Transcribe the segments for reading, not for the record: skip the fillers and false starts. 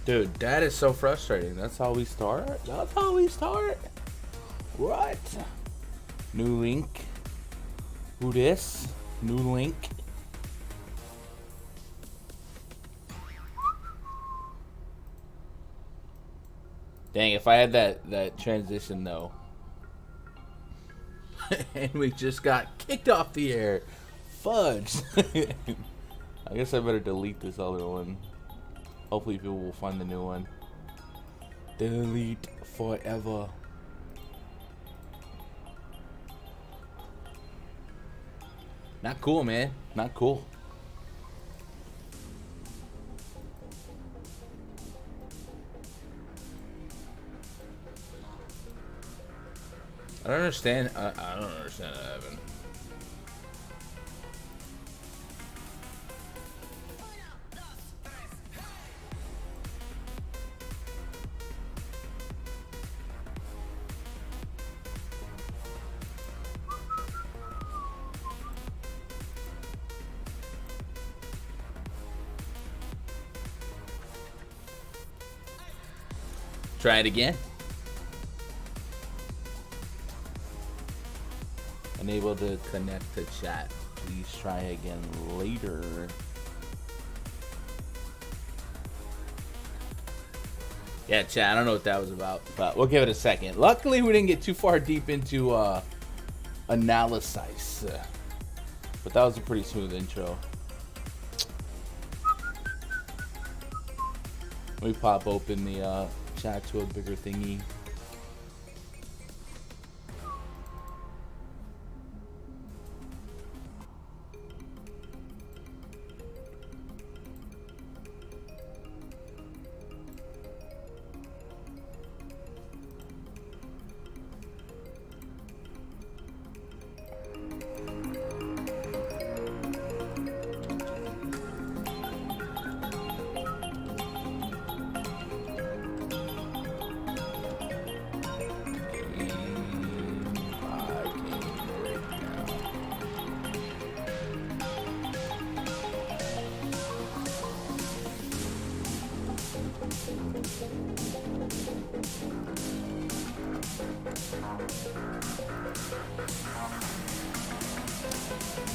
Dude, that is so frustrating. That's how we start? That's how we start? What? New link. Who this? New link. Dang, if I had that transition though. And we just got kicked off the air. Fudge. I guess I better delete this other one. Hopefully people will find the new one. Delete forever. Not cool, man. Not cool. I don't understand. I don't understand that, Evan. Try it again. Unable to connect to chat. Please try again later. Yeah, chat, I don't know what that was about, but we'll give it a second. Luckily, we didn't get too far deep into analysis. But that was a pretty smooth intro. Let me pop open the chat to a bigger thingy.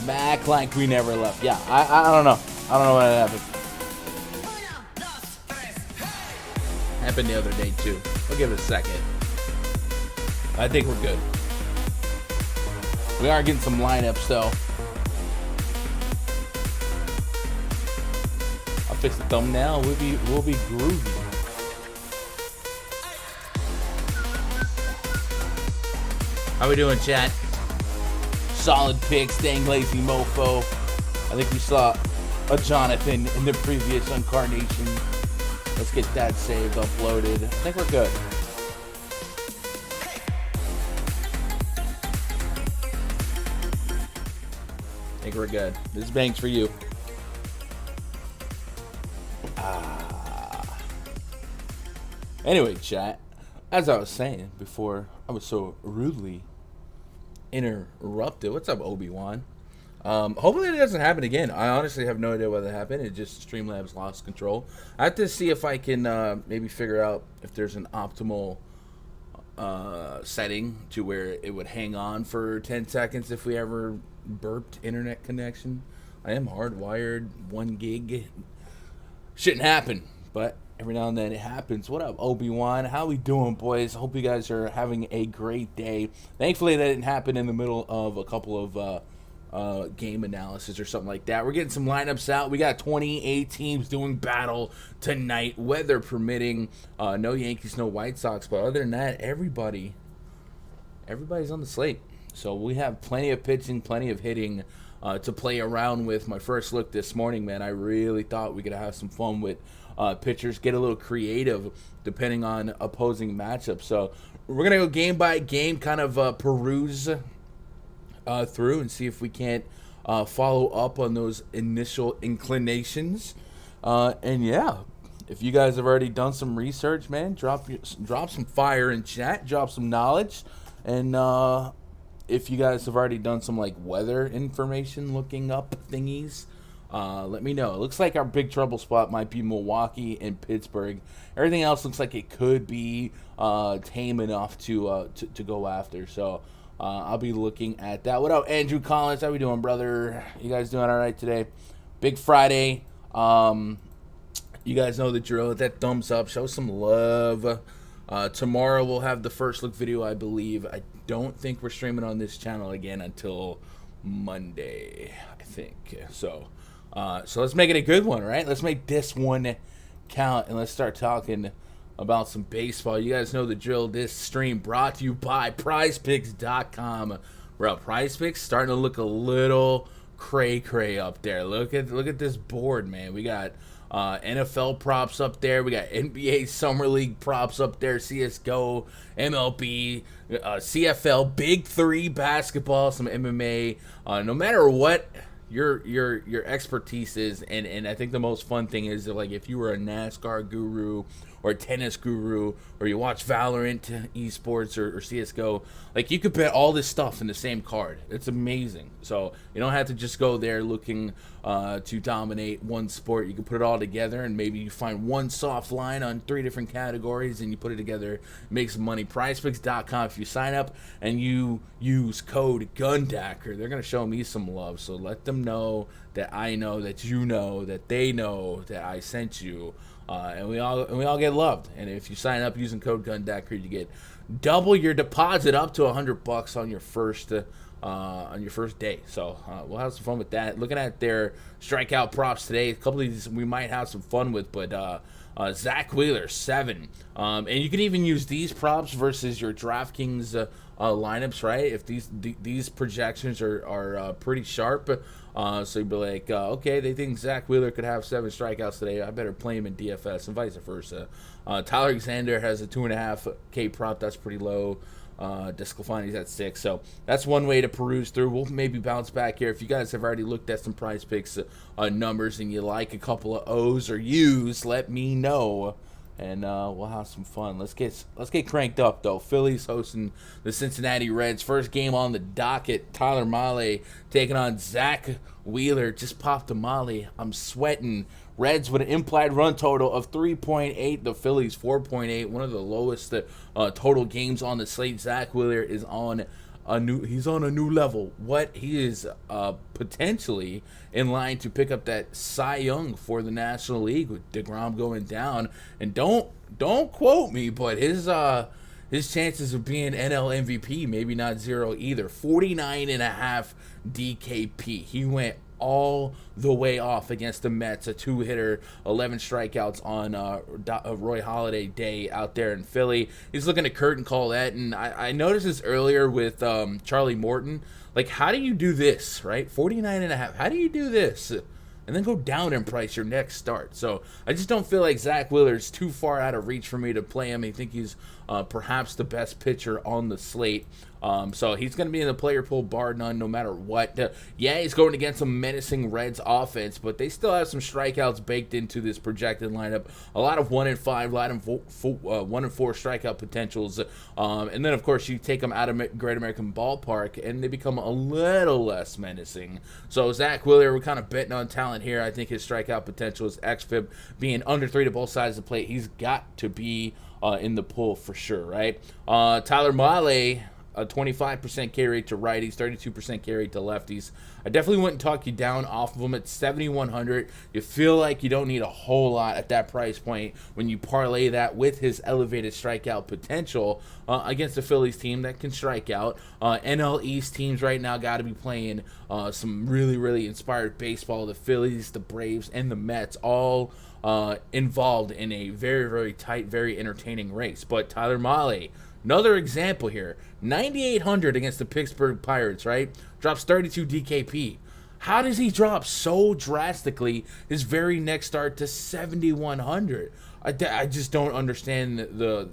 Back like we never left. Yeah, I don't know. I don't know what happened. Happened the other day too. We'll give it a second. I think we're good. We are getting some lineups though. I'll fix the thumbnail. We'll be groovy. How we doing, chat? Solid picks, dang lazy mofo. I think we saw a Jonathan in the previous incarnation. Let's get that saved, uploaded. I think we're good. I think we're good. This bank's for you. Anyway, chat. As I was saying before, I was so rudely interrupted. What's up, Obi-Wan? Hopefully it doesn't happen again. I honestly have no idea whether it happened. It just Streamlabs lost control. I have to see if I can maybe figure out if there's an optimal setting to where it would hang on for 10 seconds if we ever burped internet connection. I am hardwired, 1 gig. Shouldn't happen, but every now and then it happens. What up, Obi-Wan? How we doing, boys? Hope you guys are having a great day. Thankfully, that didn't happen in the middle of a couple of game analysis or something like that. We're getting some lineups out. We got 28 teams doing battle tonight, weather permitting. No Yankees, no White Sox, but other than that, everybody's on the slate. So we have plenty of pitching, plenty of hitting to play around with. My first look this morning, man, I really thought we could have some fun with pitchers, get a little creative depending on opposing matchups. So we're going to go game by game, kind of peruse through and see if we can't follow up on those initial inclinations. And yeah, if you guys have already done some research, man, drop some fire in chat, drop some knowledge. And if you guys have already done some like weather information looking up thingies, let me know. It looks like our big trouble spot might be Milwaukee and Pittsburgh. Everything else looks like it could be tame enough to go after. So I'll be looking at that. What up, Andrew Collins? How we doing, brother? You guys doing all right today? Big Friday. You guys know the drill. Hit that thumbs up. Show some love. Tomorrow we'll have the first look video, I believe. I don't think we're streaming on this channel again until Monday, I think. So let's make it a good one, right? Let's make this one count, and let's start talking about some baseball. You guys know the drill. This stream brought to you by PrizePicks.com. Bro, PrizePicks starting to look a little cray up there. Look at this board, man. We got NFL props up there. We got NBA Summer League props up there. CSGO, MLB, CFL, Big Three basketball, some MMA. No matter what your expertise is, and I think the most fun thing is that, like, if you were a NASCAR guru or a tennis guru, or you watch Valorant esports or CSGO, like, you could bet all this stuff in the same card. It's amazing. So you don't have to just go there looking to dominate one sport. You can put it all together, and maybe you find one soft line on 3 different categories, and you put it together, make some money. PrizePicks.com. If you sign up and you use code GUNDACKER, they're gonna show me some love. So let them know that I know that you know that they know that I sent you. And we all get loved. And if you sign up using code GUNDACKER, you get double your deposit up to $100 on your first day. So we'll have some fun with that. Looking at their strikeout props today, a couple of these we might have some fun with, but Zach Wheeler 7, and you can even use these props versus your DraftKings lineups, right? If these projections are pretty sharp. So you'd be like, okay, they think Zach Wheeler could have 7 strikeouts today. I better play him in DFS, and vice versa. Tyler Alexander has a 2.5K prop. That's pretty low. Desclafani's at 6. So that's one way to peruse through. We'll maybe bounce back here. If you guys have already looked at some Prize Picks numbers and you like a couple of O's or U's, let me know. And we'll have some fun. Let's get cranked up, though. Phillies hosting the Cincinnati Reds. First game on the docket. Tyler Mahle taking on Zach Wheeler. Just popped a Mahle. I'm sweating. Reds with an implied run total of 3.8. The Phillies 4.8. One of the lowest total games on the slate. Zach Wheeler is on he's on a new level. He is potentially in line to pick up that Cy Young for the National League with DeGrom going down. And don't quote me, but his chances of being NL MVP maybe not 0 either. 49.5 DKP. He went all the way off against the Mets, a 2-hitter, 11 strikeouts on Roy Halladay day out there in Philly. He's looking to curtain call that, and I noticed this earlier with Charlie Morton. Like, how do you do this, right? 49.5. How do you do this? And then go down in price your next start. So I just don't feel like Zach Wheeler's too far out of reach for me to play him. I think he's perhaps the best pitcher on the slate. So he's going to be in the player pool bar none no matter what. He's going against a menacing Reds offense, but they still have some strikeouts baked into this projected lineup. A lot of 1 and 5, a lot of 1 and 4 strikeout potentials. And then, of course, you take them out of Great American Ballpark, and they become a little less menacing. So Zach Wheeler, we're kind of betting on talent here. I think his strikeout potential is xFIP being under 3 to both sides of the plate. He's got to be in the pool for sure, right? Tyler Mahle, a 25% K rate to righties, 32% K rate to lefties. I definitely wouldn't talk you down off of him at 7,100. You feel like you don't need a whole lot at that price point when you parlay that with his elevated strikeout potential against the Phillies team that can strike out. NL East teams right now got to be playing some really, really inspired baseball. The Phillies, the Braves, and the Mets all involved in a very, very tight, very entertaining race. But Tyler Mahle, another example here, 9,800 against the Pittsburgh Pirates, right? Drops 32 DKP. How does he drop so drastically his very next start to 7,100? I just don't understand the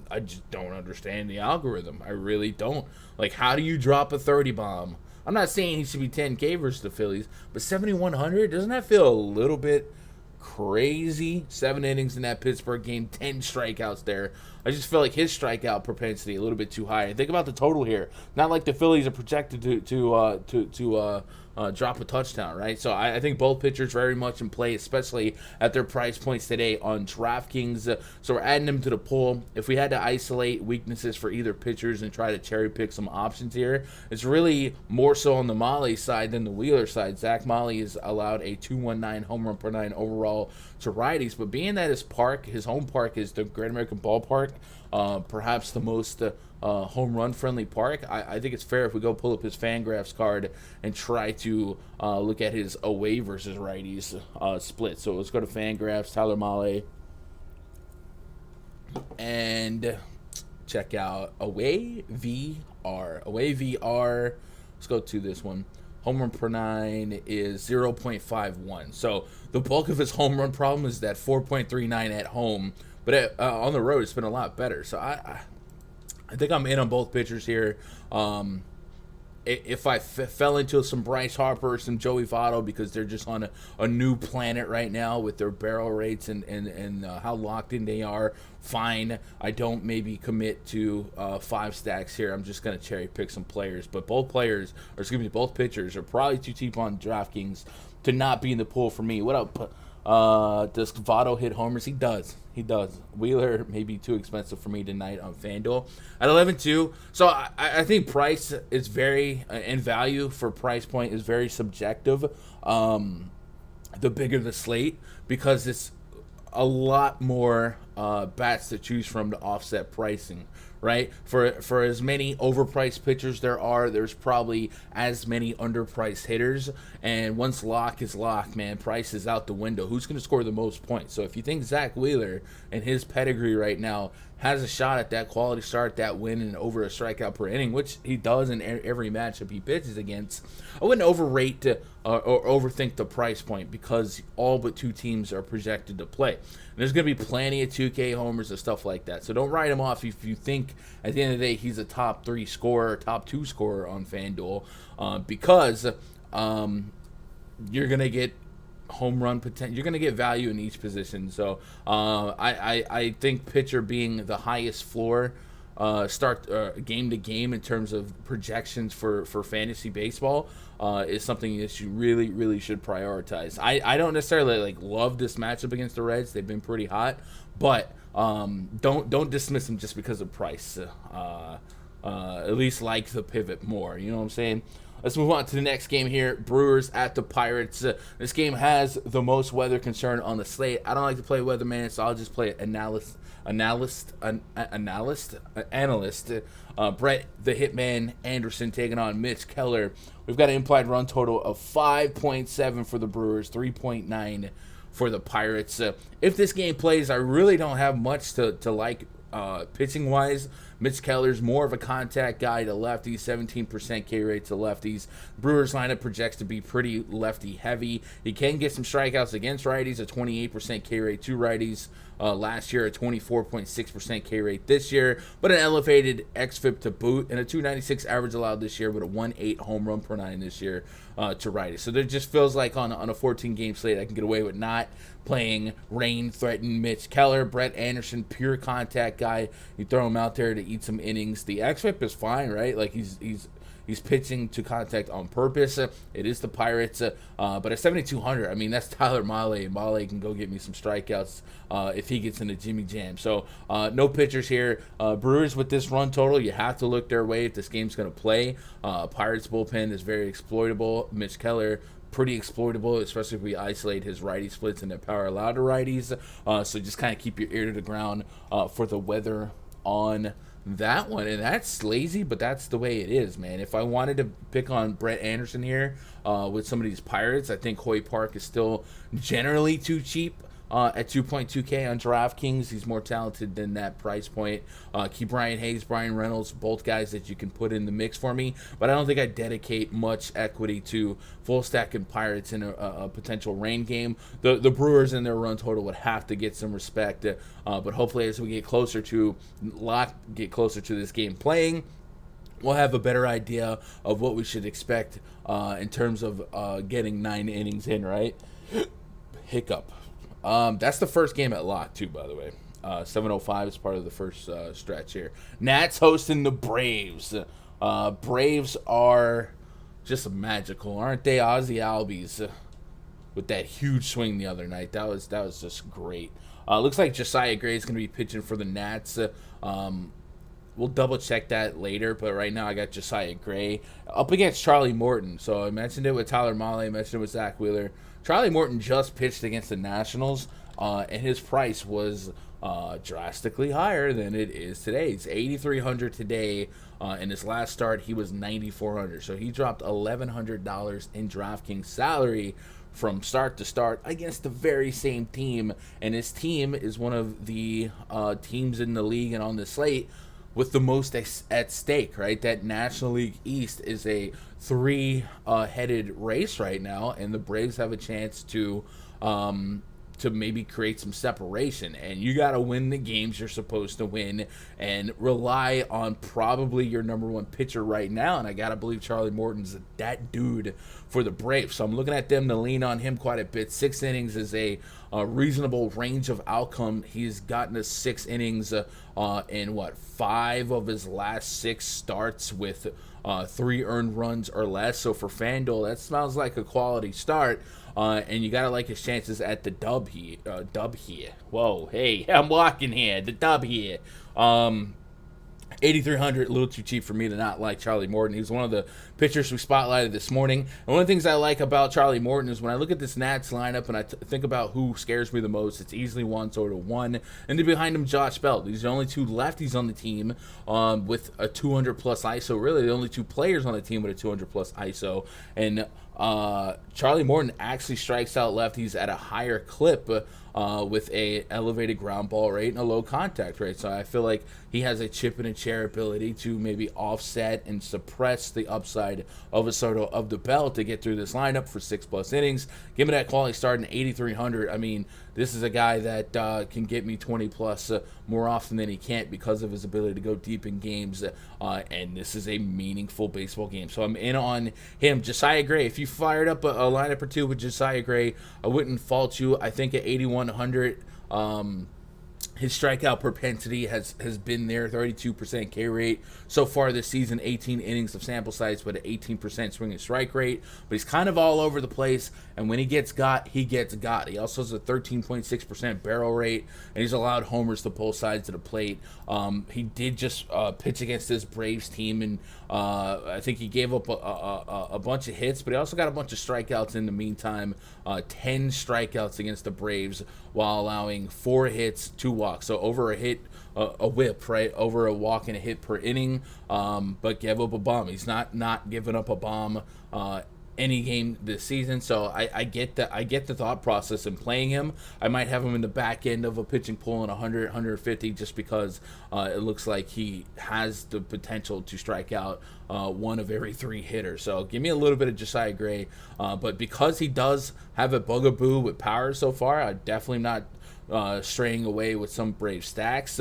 algorithm. I really don't. Like, how do you drop a 30 bomb? I'm not saying he should be 10K versus the Phillies, but 7,100, doesn't that feel a little bit crazy? 7 innings in that Pittsburgh game, 10 strikeouts there. I just feel like his strikeout propensity a little bit too high. And think about the total here. Not like the Phillies are projected to drop a touchdown, right? So I think both pitchers very much in play, especially at their price points today on DraftKings. So we're adding them to the pool. If we had to isolate weaknesses for either pitchers and try to cherry pick some options here, it's really more so on the Molly side than the Wheeler side. Zach Molly is allowed a 219 home run per nine overall to righties, but being that his home park is the Great American Ballpark, perhaps the most home run friendly park, I think it's fair if we go pull up his Fangraphs card and try to look at his away versus righties split. So let's go to Fangraphs, Tyler Mahle, and check out away VR. Away VR, let's go to this one. Home run per nine is 0.51. So the bulk of his home run problem is that 4.39 at home, but on the road it's been a lot better. So I think I'm in on both pitchers here. If I fell into some Bryce Harper or some Joey Votto because they're just on a new planet right now with their barrel rates and how locked in they are, fine. I don't maybe commit to 5 stacks here. I'm just going to cherry pick some players. But both pitchers are probably too cheap on DraftKings to not be in the pool for me. What up? Does Votto hit homers? He does. Wheeler may be too expensive for me tonight on FanDuel at 11-2. So I think price is and value for price point is very subjective. The bigger the slate, because it's a lot more bats to choose from to offset pricing, right? For as many overpriced pitchers there's probably as many underpriced hitters. And once lock is locked, man, price is out the window. Who's going to score the most points? So if you think Zach Wheeler and his pedigree right now has a shot at that quality start, that win, and over a strikeout per inning, which he does in every matchup he pitches against, I wouldn't overrate or overthink the price point because all but 2 teams are projected to play. And there's going to be plenty of 2K homers and stuff like that. So don't write him off if you think at the end of the day he's a top 3 scorer, top 2 scorer on FanDuel, because you're going to get home run potential. You're going to get value in each position. So I think pitcher being the highest floor start game to game in terms of projections for fantasy baseball is something that you really should prioritize. I don't necessarily love this matchup against the Reds. They've been pretty hot, but don't dismiss them just because of price. At least like the pivot more. You know what I'm saying? Let's move on to the next game here. Brewers at the Pirates. This game has the most weather concern on the slate. I don't like to play weatherman, so I'll just play analyst. Brett the Hitman Anderson taking on Mitch Keller. We've got an implied run total of 5.7 for the Brewers, 3.9 for the Pirates. If this game plays, I really don't have much to like pitching wise. Mitch Keller's more of a contact guy to lefties, 17% K rate to lefties. Brewers lineup projects to be pretty lefty heavy. He can get some strikeouts against righties, a 28% K rate to righties. Last year, a 24.6% K rate this year, but an elevated xFIP to boot, and a 296 average allowed this year, with a 1.8 home run per nine this year to righties. So there just feels like on a 14-game slate, I can get away with not playing rain-threatened Mitch Keller. Brett Anderson, pure contact guy. You throw him out there to eat some innings. The xFIP is fine, right? Like he's pitching to contact on purpose. It is the Pirates, but at 7,200, I mean, that's Tyler Mahle. Mahle can go get me some strikeouts if he gets into Jimmy Jam. So no pitchers here. Brewers with this run total, you have to look their way if this game's going to play. Pirates bullpen is very exploitable. Mitch Keller, pretty exploitable, especially if we isolate his righty splits and the power allowed to righties. So just kind of keep your ear to the ground for the weather on that one. And that's lazy, but that's the way it is, man. If I wanted to pick on Brett Anderson here with some of these Pirates, I think Hoy Park is still generally too cheap at 2.2K on DraftKings. He's more talented than that price point. Keep Brian Hayes, Brian Reynolds, both guys that you can put in the mix for me, but I don't think I dedicate much equity to full stack and Pirates in a potential rain game. The Brewers in their run total would have to get some respect, but hopefully as we get closer to this game playing, we'll have a better idea of what we should expect in terms of getting 9 innings in, right? Hiccup. That's the first game at lock, too, by the way. 7:05 is part of the first stretch here. Nats hosting the Braves. Braves are just magical, aren't they? Ozzy Albies with that huge swing the other night. That was just great. Looks like Josiah Gray is going to be pitching for the Nats. We'll double check that later, but right now I got Josiah Gray up against Charlie Morton. So I mentioned it with Tyler Mahle, I mentioned it with Zach Wheeler. Charlie Morton just pitched against the Nationals, and his price was drastically higher than it is today. It's $8,300 today. In his last start, he was $9,400. So he dropped $1,100 in DraftKings salary from start to start against the very same team. And his team is one of the teams in the league and on the slate with the most at stake, right? That National League East is a three-headed race right now, and the Braves have a chance to maybe create some separation. And you got to win the games you're supposed to win and rely on probably your number one pitcher right now. And I got to believe Charlie Morton's that dude for the Braves. So I'm looking at them to lean on him quite a bit. 6 innings is a reasonable range of outcome. He's gotten us 6 innings in 5 of his last 6 starts with 3 earned runs or less. So for Fanduel, that smells like a quality start. And you gotta like his chances at the dub here. Whoa, hey, I'm walking here. The dub here. $8,300, a little too cheap for me to not like Charlie Morton. He was one of the pitchers we spotlighted this morning. And one of the things I like about Charlie Morton is when I look at this Nats lineup and I think about who scares me the most, it's easily Juan Soto 1. And then behind him, Josh Bell. These are the only 2 lefties on the team with a 200-plus ISO. Really, the only 2 players on the team with a 200-plus ISO. And Charlie Morton actually strikes out lefties at a higher clip with a elevated ground ball rate and a low contact rate. So I feel like he has a chip and a chair ability to maybe offset and suppress the upside of a Soto of the Bell to get through this lineup for 6+ innings. Give me that quality start in $8,300. I mean, this is a guy that can get me 20+ more often than he can't because of his ability to go deep in games. And this is a meaningful baseball game. So I'm in on him. Josiah Gray, if you fired up a lineup or two with Josiah Gray, I wouldn't fault you. I think at 8,100, his strikeout propensity has been there, 32% K rate so far this season, 18 innings of sample size, but an 18% swing and strike rate. But he's kind of all over the place, and when he gets got, he gets got. He also has a 13.6% barrel rate, and he's allowed homers to both sides of the plate. He did just pitch against this Braves team, and I think he gave up a bunch of hits, but he also got a bunch of strikeouts in the meantime. 10 strikeouts against the Braves while allowing 4 hits, 2 walks. So over a hit, a whip, right? Over a walk and a hit per inning, but gave up a bomb. He's not giving up a bomb any game this season. So I get the thought process in playing him. I might have him in the back end of a pitching pool in 100, 150 just because it looks like he has the potential to strike out 1 of every 3 hitters. So give me a little bit of Josiah Gray. But because he does have a bugaboo with power so far, I'm definitely not straying away with some Brave stacks.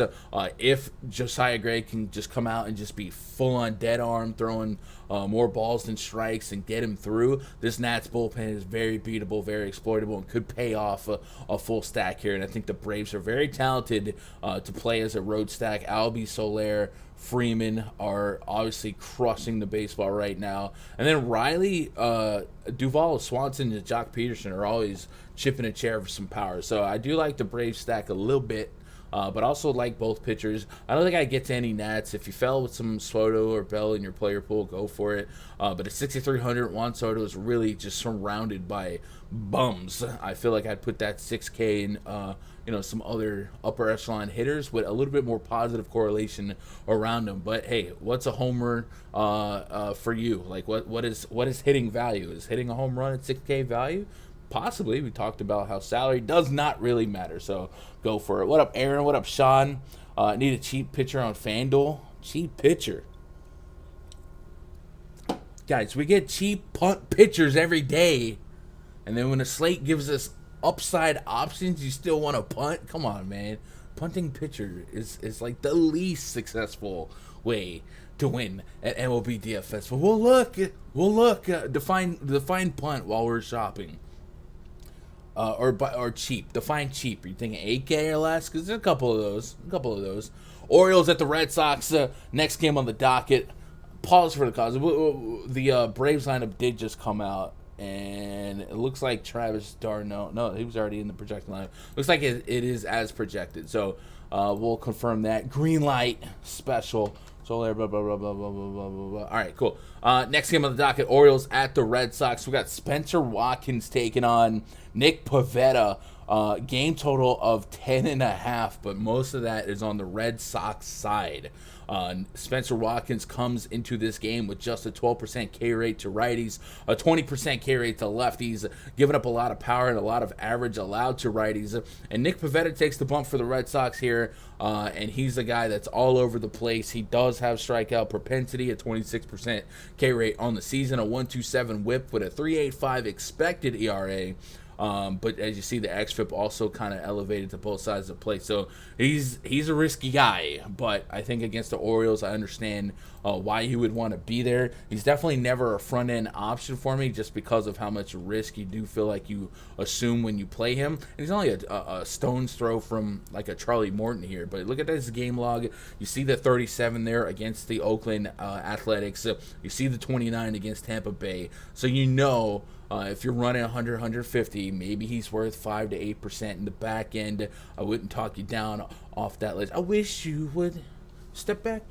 If Josiah Gray can just come out and just be full-on dead arm, throwing more balls than strikes and get him through, this Nats bullpen is very beatable, very exploitable, and could pay off a full stack here. And I think the Braves are very talented to play as a road stack. Albie, Soler, Freeman are obviously crushing the baseball right now. And then Riley, Duvall, Swanson, and Jock Peterson are always chipping a chair for some power. So I do like the Braves stack a little bit, but also like both pitchers. I don't think I get to any Nats. If you fell with some Soto or Bell in your player pool, go for it. But at 6,300, Juan Soto is really just surrounded by bums. I feel like I'd put that 6K in some other upper echelon hitters with a little bit more positive correlation around them. But hey, what's a homer for you? Like what is hitting value? Is hitting a home run at 6K value? Possibly. We talked about how salary does not really matter, so go for it. What up, Aaron? What up, Sean? Need a cheap pitcher on FanDuel? Cheap pitcher. Guys, we get cheap punt pitchers every day, and then when the slate gives us upside options, you still want to punt? Come on, man. Punting pitcher is like the least successful way to win at MLB DFS. But we'll look. Define punt while we're shopping. Or cheap. Define cheap. Are you thinking 8K or less? Because there's a couple of those. Orioles at the Red Sox. Next game on the docket. pause for the cause. The Braves lineup did just come out, and it looks like Travis d'Arnaud. No, he was already in the projected lineup. Looks like it is as projected. So we'll confirm that. Green light special. So there, blah, blah, blah, blah, blah, blah, blah, blah. All right, cool. Next game on the docket, Orioles at the Red Sox. We got Spencer Watkins taking on Nick Pivetta. Game total of 10.5, but most of that is on the Red Sox side. Spencer Watkins comes into this game with just a 12% K rate to righties, a 20% K rate to lefties, giving up a lot of power and a lot of average allowed to righties. And Nick Pivetta takes the bump for the Red Sox here, and he's a guy that's all over the place. He does have strikeout propensity, a 26% K rate on the season, a 1.27 whip with a 3.85 expected ERA. But as you see, the xFIP also kind of elevated to both sides of the plate. So he's a risky guy, but I think against the Orioles, I understand why he would want to be there. He's definitely never a front-end option for me just because of how much risk you do feel like you assume when you play him. And he's only a stone's throw from like a Charlie Morton here. But look at this game log. You see the 37 there against the Oakland Athletics. You see the 29 against Tampa Bay. So you know if you're running 100, 150, maybe he's worth 5 to 8% in the back end. I wouldn't talk you down off that list. I wish you would step back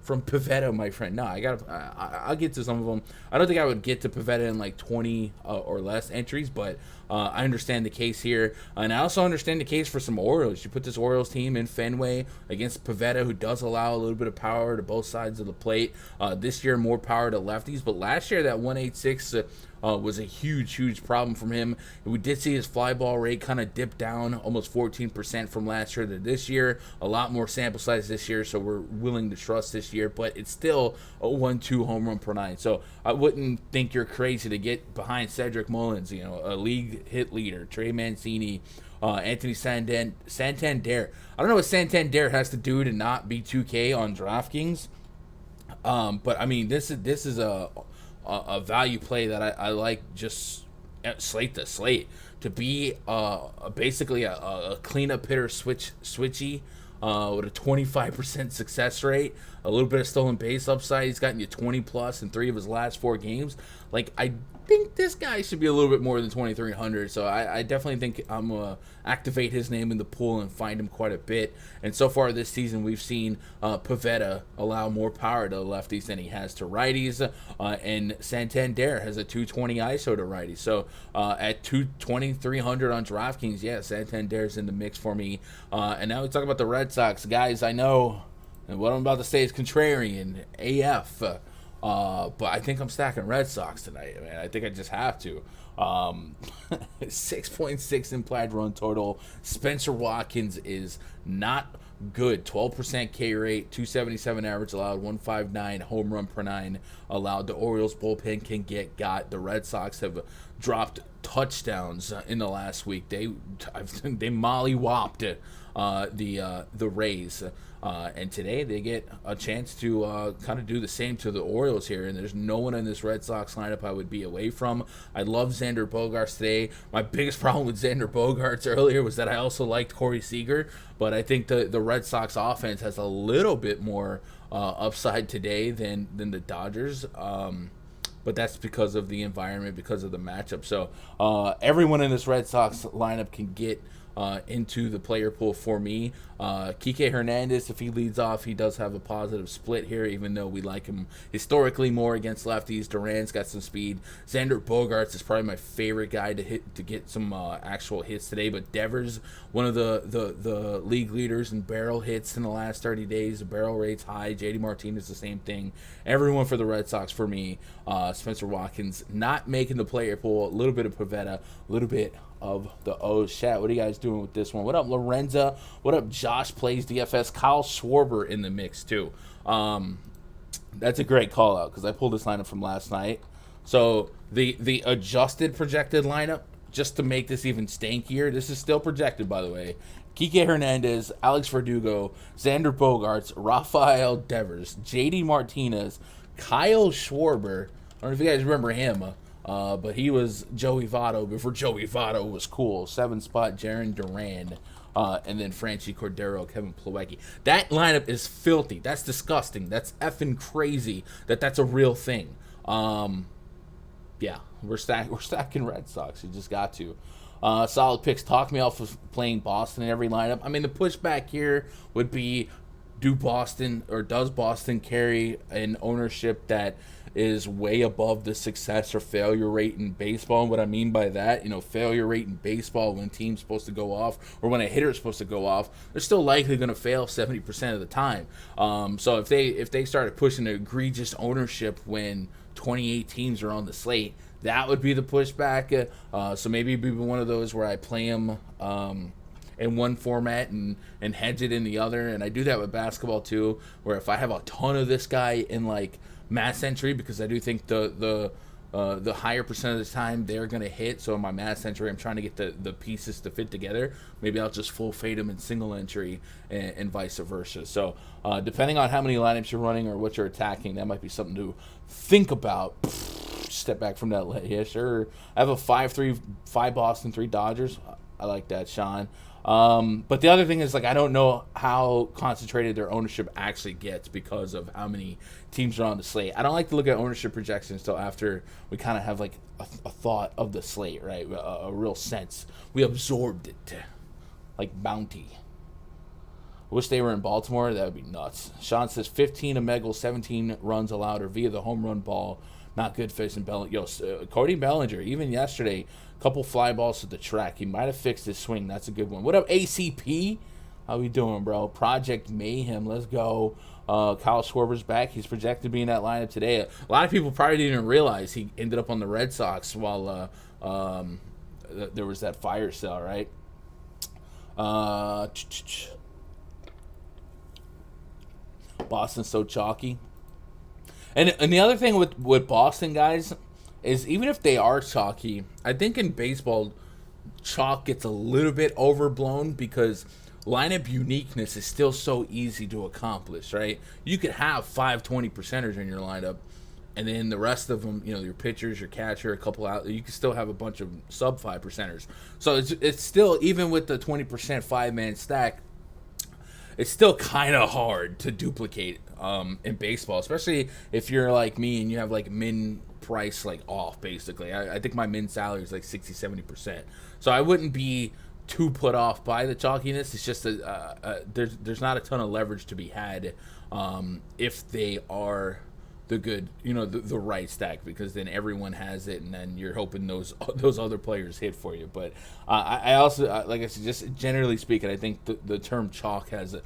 from Pivetta, my friend. No, I'll get to some of them. I don't think I would get to Pivetta in like 20 or less entries, but I understand the case here. And I also understand the case for some Orioles. You put this Orioles team in Fenway against Pivetta, who does allow a little bit of power to both sides of the plate. This year, more power to lefties, but last year, that 186 was a huge problem from him. We did see his fly ball rate kind of dip down almost 14% from last year to this year. A lot more sample size this year, so we're willing to trust this year, but it's still a 1-2 home run per nine. So I wouldn't think you're crazy to get behind Cedric Mullins, a league hit leader, Trey Mancini, Anthony Santander. I don't know what Santander has to do to not be 2K on DraftKings, but I mean, this is a value play that I like just slate to slate to be basically a cleanup hitter switchy with a 25% success rate, a little bit of stolen base upside. He's gotten you 20 plus in 3 of his last 4 games. Like, I think this guy should be a little bit more than 2,300, so I definitely think I'm going to activate his name in the pool and find him quite a bit. And so far this season, we've seen Pivetta allow more power to lefties than he has to righties, and Santander has a 220 ISO to righties. So at 2,300 on DraftKings, yeah, Santander's in the mix for me. And now we talk about the Red Sox. Guys, I know, and what I'm about to say is contrarian, AF. But I think I'm stacking Red Sox tonight, man. I think I just have to. 6.6 implied run total. Spencer Watkins is not good. 12% K rate, 277 average allowed, 159 home run per 9 allowed. The Orioles bullpen can get got. The Red Sox have dropped touchdowns in the last week. They molly-whopped the Rays. And today they get a chance to kind of do the same to the Orioles here, and there's no one in this Red Sox lineup I would be away from. I love Xander Bogaerts today. My biggest problem with Xander Bogaerts earlier was that I also liked Corey Seager, but I think the Red Sox offense has a little bit more upside today than the Dodgers. But that's because of the environment, because of the matchup. So everyone in this Red Sox lineup can get into the player pool for me. Kike Hernandez, if he leads off, he does have a positive split here, even though we like him historically more against lefties. Duran's got some speed. Xander Bogaerts is probably my favorite guy to get some actual hits today. But Devers, one of the league leaders in barrel hits in the last 30 days. The barrel rate's high. JD Martinez, the same thing. Everyone for the Red Sox for me. Spencer Watkins not making the player pool. A little bit of Pivetta, a little bit of the O's. Chat, what are you guys doing with this one? What up, Lorenza? What up, Josh Plays DFS? Kyle Schwarber in the mix, too. That's a great call-out because I pulled this lineup from last night. So the adjusted projected lineup, just to make this even stankier, this is still projected, by the way. Kike Hernandez, Alex Verdugo, Xander Bogaerts, Rafael Devers, JD Martinez, Kyle Schwarber. I don't know if you guys remember him. But he was Joey Votto before Joey Votto was cool. 7-spot Jaron Duran. And then Franchi Cordero, Kevin Plawecki. That lineup is filthy. That's disgusting. That's effing crazy that's a real thing. Yeah, we're stacking Red Sox. You just got to. Solid picks. Talk me off of playing Boston in every lineup. I mean, the pushback here would be, does Boston carry an ownership that is way above the success or failure rate in baseball? And what I mean by that, failure rate in baseball, when team's supposed to go off or when a hitter's supposed to go off, they're still likely going to fail 70% of the time. So if they started pushing an egregious ownership when 28 teams are on the slate, that would be the pushback. So maybe it'd be one of those where I play them in one format and hedge it in the other. And I do that with basketball too, where if I have a ton of this guy in like mass entry, because I do think the higher percent of the time they're going to hit. So in my mass entry, I'm trying to get the pieces to fit together. Maybe I'll just full fade them in single entry and vice versa. So depending on how many lineups you're running or what you're attacking, that might be something to think about. Step back from that. Yeah, sure. I have a 5-3, 5 Boston, 3 Dodgers. I like that, Sean. But the other thing is, like, I don't know how concentrated their ownership actually gets because of how many teams are on the slate. I don't like to look at ownership projections until after we kind of have like a thought of the slate, right? A real sense. We absorbed it like bounty. I wish they were in Baltimore. That would be nuts. Sean says 15 a Megal, 17 runs allowed or via the home run ball. Not good facing Bellinger. Cody Bellinger, even yesterday, a couple fly balls to the track. He might have fixed his swing. That's a good one. What up, ACP? How we doing, bro? Project Mayhem. Let's go. Kyle Schwarber's back. He's projected to be in that lineup today. A lot of people probably didn't even realize he ended up on the Red Sox while there was that fire sale, right? Boston's so chalky. And the other thing with Boston guys is, even if they are chalky, I think in baseball, chalk gets a little bit overblown because lineup uniqueness is still so easy to accomplish, right? You could have 5 20%ers in your lineup, and then the rest of them, your pitchers, your catcher, a couple out, you can still have a bunch of sub 5%ers. So it's still, even with the 20% 5-man stack, it's still kind of hard to duplicate in baseball, especially if you're like me and you have like min price like off, basically. I think my min salary is like 60-70%. So I wouldn't be too put off by the chalkiness. It's just there's not a ton of leverage to be had if they are the good, the right stack, because then everyone has it, and then you're hoping those other players hit for you. But I also, like I said, just generally speaking, I think the term chalk has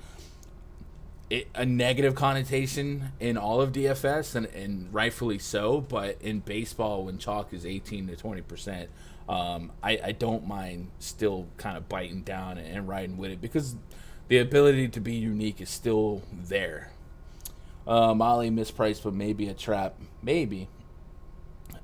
a negative connotation in all of DFS, and rightfully so. But in baseball, when chalk is 18-20%, I don't mind still kind of biting down and riding with it, because the ability to be unique is still there. Molly mispriced, but maybe a trap. Maybe.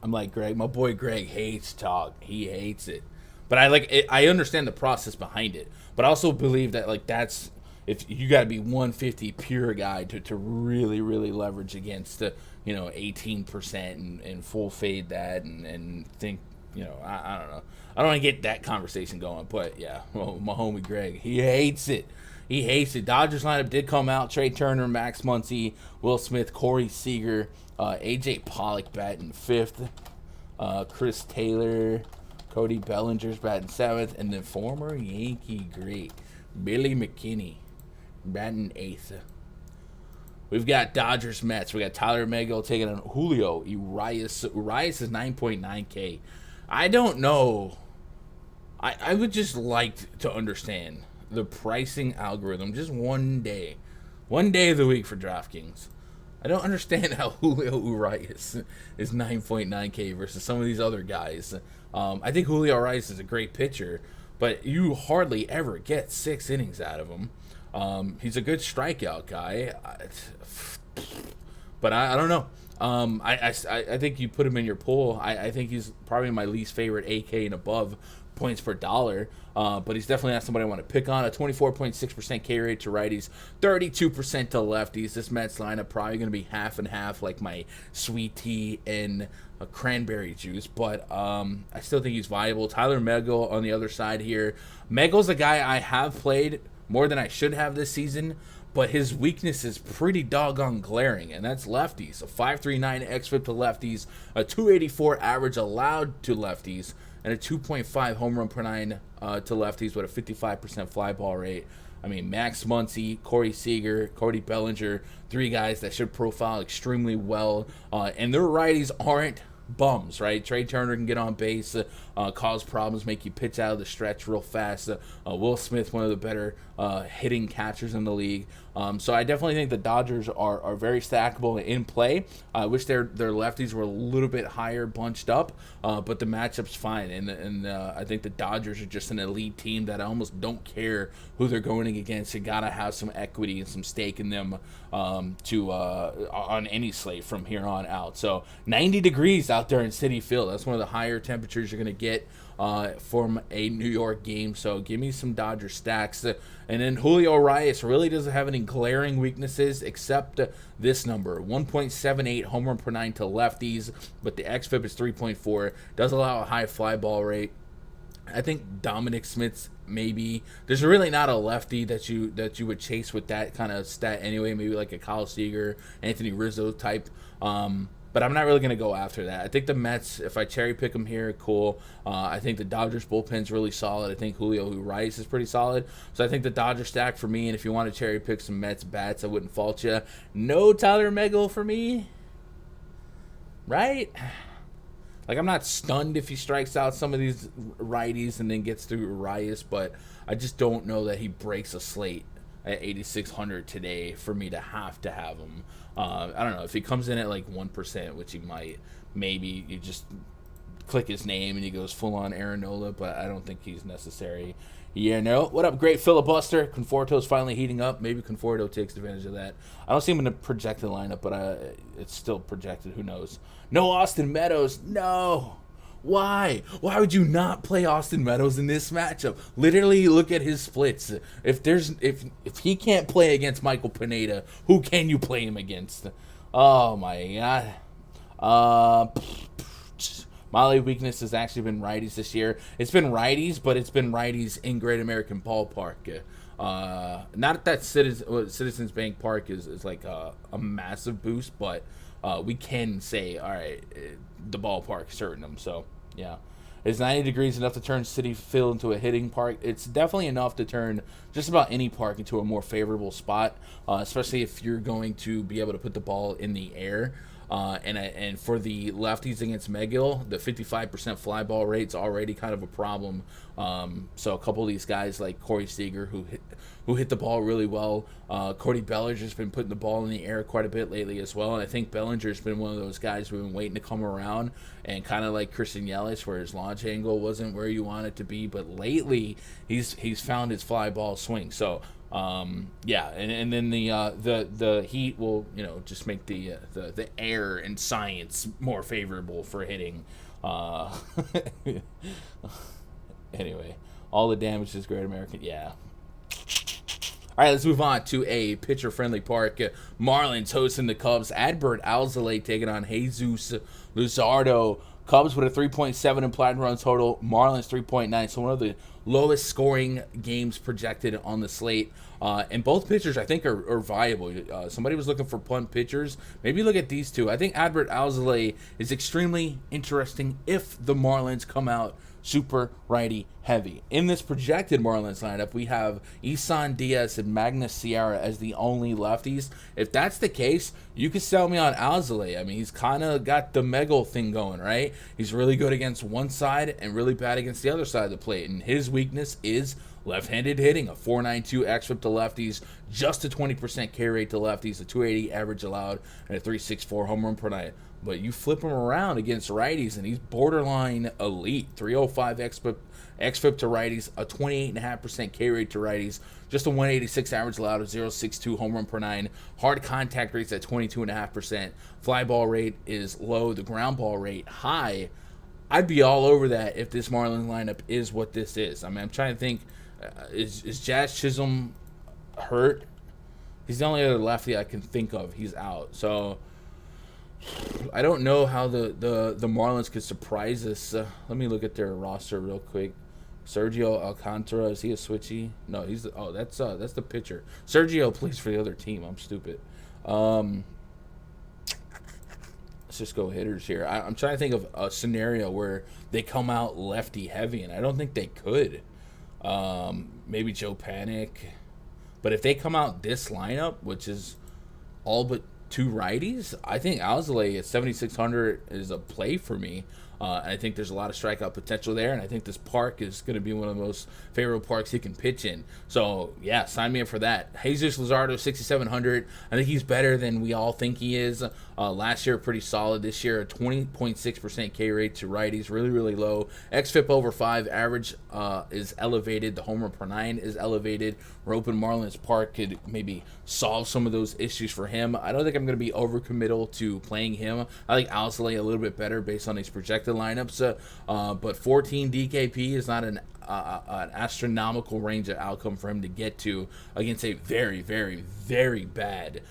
I'm like Greg. My boy Greg hates chalk. He hates it. But I like it. I understand the process behind it. But I also believe that, like, that's, if you got to be 150 pure guy to really, really leverage against the 18% and full fade that and think, I don't know. I don't want to get that conversation going. But yeah, well, my homie Greg, he hates it. He hates it. Dodgers lineup did come out. Trey Turner, Max Muncy, Will Smith, Corey Seager, AJ Pollock batting 5th, Chris Taylor, Cody Bellinger's batting 7th, and then former Yankee great Billy McKinney batting 8th. We've got Dodgers Mets. We got Tyler Megill taking on Julio Urias. Urias is 9.9K. I don't know. I would just like to understand the pricing algorithm just one day of the week for DraftKings. I don't understand how Julio Urias is 9.9K versus some of these other guys. I think Julio Urias is a great pitcher, but you hardly ever get 6 innings out of him. He's a good strikeout guy, but I don't know. I think you put him in your pool. I think he's probably my least favorite AK and above points per dollar. But he's definitely not somebody I want to pick on. A 24.6% K rate to righties, 32% to lefties. This Mets lineup probably going to be half and half, like my sweet tea and a cranberry juice. But I still think he's viable. Tyler Megill on the other side here. Megill's a guy I have played more than I should have this season, but his weakness is pretty doggone glaring, and that's lefties. A 5.39 xFIP to lefties, a 284 average allowed to lefties, and a 2.5 home run per nine to lefties with a 55% fly ball rate. I mean, Max Muncy, Corey Seager, Cody Bellinger, three guys that should profile extremely well, and their righties aren't bums, right? Trey Turner can get on base, cause problems, make you pitch out of the stretch real fast. Will Smith, one of the better hitting catchers in the league. So I definitely think the Dodgers are very stackable in play. I wish their lefties were a little bit higher bunched up, but the matchup's fine. And I think the Dodgers are just an elite team that I almost don't care who they're going against. You got to have some equity and some stake in them on any slate from here on out. So 90 degrees out there in Citi Field. That's one of the higher temperatures you're going to get from a New York game. So give me some Dodger stacks. And then Julio Urias really doesn't have any glaring weaknesses except this number, 1.78 home run per nine to lefties, but the xFIP is 3.4. Does allow a high fly ball rate. I think Dominic Smith's maybe. There's really not a lefty that you would chase with that kind of stat anyway. Maybe like a Kyle Seager, Anthony Rizzo type. But I'm not really going to go after that. I think the Mets, if I cherry pick them here, cool. I think the Dodgers bullpen's really solid. I think Julio Urias is pretty solid. So I think the Dodgers stack for me. And if you want to cherry pick some Mets bats, I wouldn't fault you. No Tyler Megill for me. Right? Like, I'm not stunned if he strikes out some of these righties and then gets through Urias, but I just don't know that he breaks a slate at 8,600 today for me to have him. I don't know. If he comes in at like 1%, which he might, maybe you just click his name and he goes full-on Aaron Nola, but I don't think he's necessary. Yeah, no. What up, great filibuster? Conforto's finally heating up. Maybe Conforto takes advantage of that. I don't see him in the projected lineup, but it's still projected. Who knows? No Austin Meadows. No. Why? Why would you not play Austin Meadows in this matchup? Literally, look at his splits. If he can't play against Michael Pineda, who can you play him against? Oh my God. My only weakness has actually been righties this year. It's been righties, but it's been righties in Great American Ballpark. Not that Citizens Bank Park is like a massive boost, but we can say, all right, the ballpark certain them. So yeah, is 90 degrees enough to turn Citi Field into a hitting park? It's definitely enough to turn just about any park into a more favorable spot, especially if you're going to be able to put the ball in the air. And for the lefties against Megill, the 55% fly ball rate's already kind of a problem. So a couple of these guys like Corey Seager who hit the ball really well. Cody Bellinger's been putting the ball in the air quite a bit lately as well. And I think Bellinger's been one of those guys who've been waiting to come around, and kind of like Christian Yelich, where his launch angle wasn't where you want it to be. But lately, he's found his fly ball swing. So yeah, and then the heat will just make the air and science more favorable for hitting. Anyway, all the damage is Great American. Yeah. All right, let's move on to a pitcher-friendly park. Marlins hosting the Cubs. Adbert Alzolay taking on Jesus Luzardo. Cubs with a 3.7 implied runs total. Marlins 3.9. So one of the lowest scoring games projected on the slate. And both pitchers, I think, are viable. Somebody was looking for punt pitchers. Maybe look at these two. I think Adbert Alzolay is extremely interesting if the Marlins come out super righty heavy. In this projected Marlins lineup, we have Isan Diaz and Magnus Sierra as the only lefties. If that's the case, you could sell me on Alzolay. I mean, he's kind of got the Megill thing going, right? He's really good against one side and really bad against the other side of the plate. And his weakness is left-handed hitting, a 4.92 xFIP to lefties, just a 20% K rate to lefties, a 280 average allowed, and a 3.64 home run per night. But you flip him around against righties, and he's borderline elite. 305 xFIP to righties, a 28.5% K rate to righties, just a 186 average allowed, a 0.62 home run per 9. Hard contact rates at 22.5%. Fly ball rate is low. The ground ball rate high. I'd be all over that if this Marlins lineup is what this is. I mean, I'm trying to think. Is Jazz Chisholm hurt? He's the only other lefty I can think of. He's out. So I don't know how the Marlins could surprise us. Let me look at their roster real quick. Sergio Alcantara, is he a switchy? No, that's the pitcher. Sergio plays for the other team. I'm stupid. Let's just go hitters here. I'm trying to think of a scenario where they come out lefty heavy, and I don't think they could. Maybe Joe Panic. But if they come out this lineup, which is all but 2 righties, I think Alzolay at 7,600 is a play for me. I think there's a lot of strikeout potential there, and I think this park is going to be one of the most favorable parks he can pitch in. So, yeah, sign me up for that. Jesus Luzardo, 6,700. I think he's better than we all think he is. Last year, pretty solid. This year, a 20.6% K rate to righties, really, really low. xFIP over 5, average is elevated. The homer per 9 is elevated. Rope and Marlins Park could maybe solve some of those issues for him. I don't think I'm going to be overcommittal to playing him. I like Alzolay a little bit better based on these projected lineups, but 14 DKP is not an astronomical range of outcome for him to get to against a very, very, very bad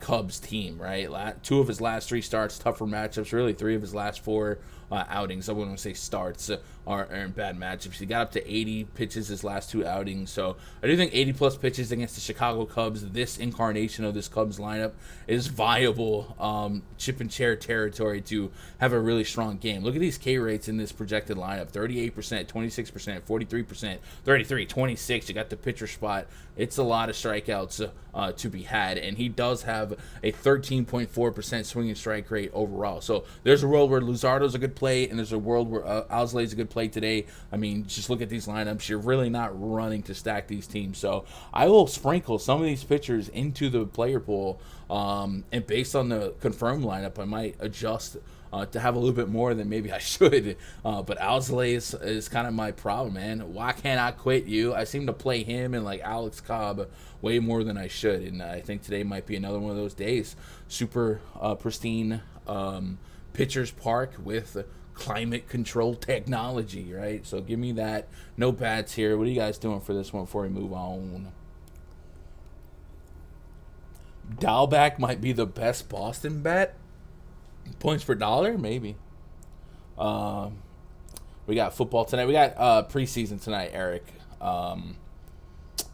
Cubs team, right? 2 of his last 3 starts, tougher matchups. Really, 3 of his last 4 outings, I wouldn't say starts, are in bad matchups. He got up to 80 pitches his last 2 outings, so I do think 80-plus pitches against the Chicago Cubs, this incarnation of this Cubs lineup, is viable chip and chair territory to have a really strong game. Look at these K rates in this projected lineup: 38%, 26%, 43%, 33, 26. You got the pitcher spot. It's a lot of strikeouts to be had, and he does have a 13.4% swinging strike rate overall. So there's a world where Luzardo's a good play, and there's a world where Alzolay's a good play today. I mean, just look at these lineups. You're really not running to stack these teams. So I will sprinkle some of these pitchers into the player pool, and based on the confirmed lineup, I might adjust to have a little bit more than maybe I should. But Alzolay is kind of my problem, man. Why can't I quit you? I seem to play him and like Alex Cobb way more than I should, and I think today might be another one of those days. Super pristine pitcher's park with climate control technology, right? So give me that. No bats here. What are you guys doing for this one before we move on? Dalbec might be the best Boston bet. Points per dollar, maybe. We got football tonight. We got preseason tonight, Eric,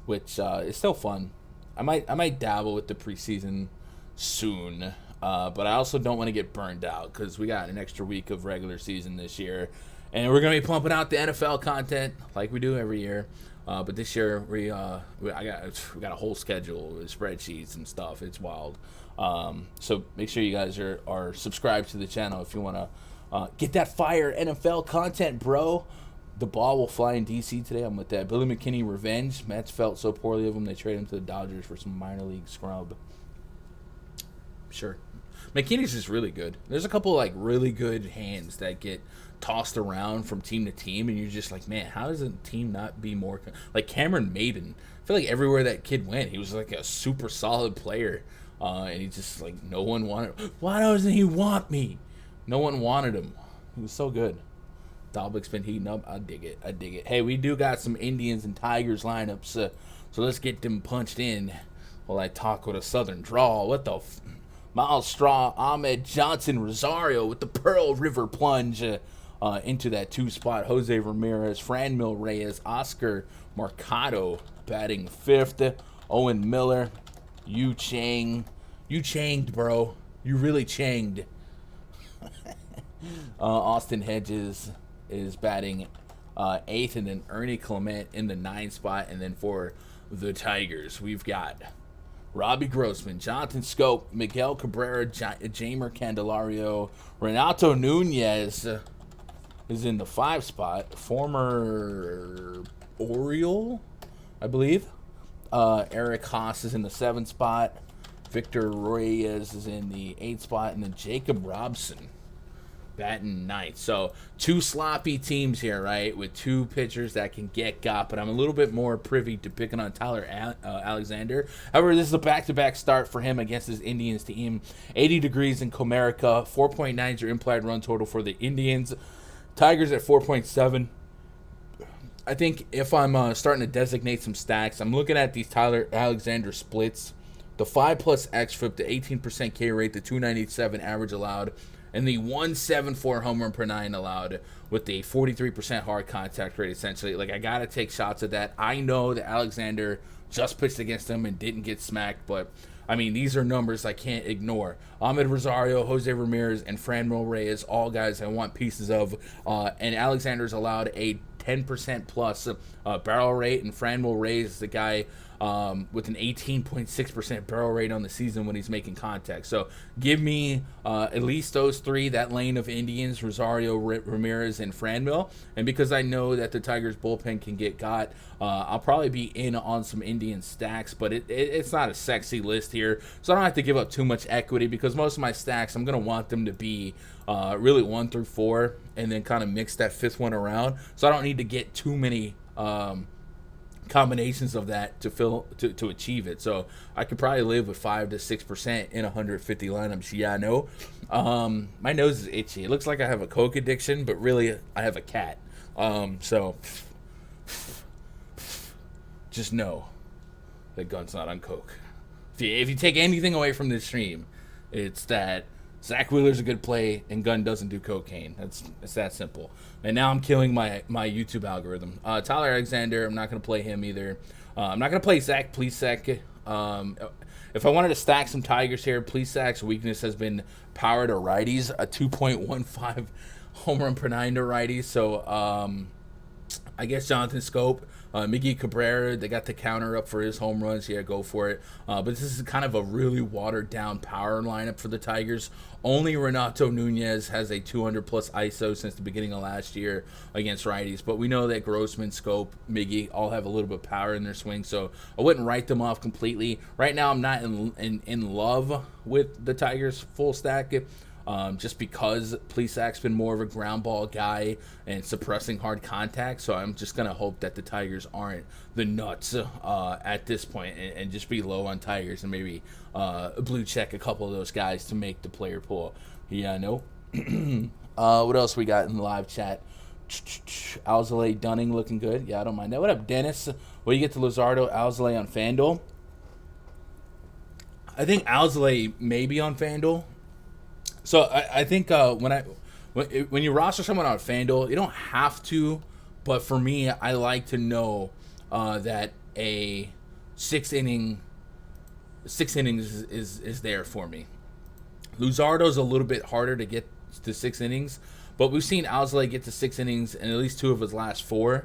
which is still fun. I might dabble with the preseason soon, but I also don't want to get burned out because we got an extra week of regular season this year, and we're gonna be pumping out the NFL content like we do every year. But this year we got a whole schedule with spreadsheets and stuff. It's wild. So make sure you guys are subscribed to the channel if you want to get that fire NFL content, bro. The ball will fly in DC today. I'm with that. Billy McKinney revenge. Mets felt so poorly of him they traded him to the Dodgers for some minor league scrub. Sure. McKinney's just really good. There's a couple like really good hands that get tossed around from team to team, and you're just like, man, how does a team not be more like Cameron Maben? I feel like everywhere that kid went, he was like a super solid player, and he just like no one wanted. Why doesn't he want me? No one wanted him. He was so good. Dalbec's been heating up. I dig it. Hey, we do got some Indians and Tigers lineups, so let's get them punched in while I talk with a southern drawl. What the Miles Straw, Ahmed Johnson, Rosario with the Pearl River plunge into that 2 spot. Jose Ramirez, Franmil Reyes, Oscar Mercado batting 5th. Owen Miller, Yu Chang. You changed, bro. You really changed. Austin Hedges is batting 8th, and then Ernie Clement in the 9 spot. And then for the Tigers, we've got Robbie Grossman, Jonathan Scope, Miguel Cabrera, Jamer Candelario, Renato Nunez is in the 5 spot. Former Oriole, I believe. Eric Haas is in the 7 spot. Victor Reyes is in the 8th spot, and then Jacob Robson batting 9th. So 2 sloppy teams here, right, with 2 pitchers that can get got, but I'm a little bit more privy to picking on Tyler Alexander. However, this is a back-to-back start for him against his Indians team. 80 degrees in Comerica, 4.9 is your implied run total for the Indians. Tigers at 4.7. I think if I'm starting to designate some stacks, I'm looking at these Tyler Alexander splits. The 5+ xFIP, the 18% K rate, the 297 average allowed, and the 174 home run per 9 allowed with the 43% hard contact rate, essentially. Like, I got to take shots at that. I know that Alexander just pitched against them and didn't get smacked, but, I mean, these are numbers I can't ignore. Ahmed Rosario, Jose Ramirez, and Franduel Reyes, all guys I want pieces of. And Alexander's allowed a 10% plus barrel rate, and Franduel Reyes is the guy with an 18.6% barrel rate on the season when he's making contact. So give me at least those 3, that lane of Indians, Rosario, Ramirez, and Franduel. And because I know that the Tigers bullpen can get got, I'll probably be in on some Indian stacks, but it's not a sexy list here. So I don't have to give up too much equity because most of my stacks, I'm going to want them to be really 1 through 4 and then kind of mix that 5th one around. So I don't need to get too many combinations of that to achieve it. So I could probably live with 5 to 6% in 150 lineups. Yeah, I know. My nose is itchy. It looks like I have a Coke addiction, but really I have a cat. So just know that Gun's not on Coke. If you take anything away from this stream, it's that Zach Wheeler's a good play, and Gunn doesn't do cocaine. It's that simple. And now I'm killing my YouTube algorithm. Tyler Alexander, I'm not going to play him either. I'm not going to play Zach Plesac. If I wanted to stack some Tigers here, Plesac's weakness has been power to righties, a 2.15 home run per 9 to righties. So I guess Jonathan Scope, Miggy Cabrera, they got the counter up for his home runs. Yeah, go for it. But this is kind of a really watered-down power lineup for the Tigers. Only Renato Nunez has a 200-plus ISO since the beginning of last year against righties. But we know that Grossman, Scope, Miggy all have a little bit of power in their swing, so I wouldn't write them off completely. Right now, I'm not in love with the Tigers' full stack. Just because Plesac's been more of a ground ball guy and suppressing hard contact, so I'm just going to hope that the Tigers aren't the nuts at this point and just be low on Tigers and maybe blue check a couple of those guys to make the player pool. Yeah, I know. What else we got in the live chat? Alzolay Dunning looking good. Yeah, I don't mind that. What up, Dennis? What do you get to Luzardo Alzolay on FanDuel? I think Alzolay may be on FanDuel. So I think when you roster someone on FanDuel, you don't have to, but for me, I like to know that a 6 innings is there for me. Luzardo's a little bit harder to get to 6 innings, but we've seen Alzolay get to 6 innings in at least 2 of his last 4.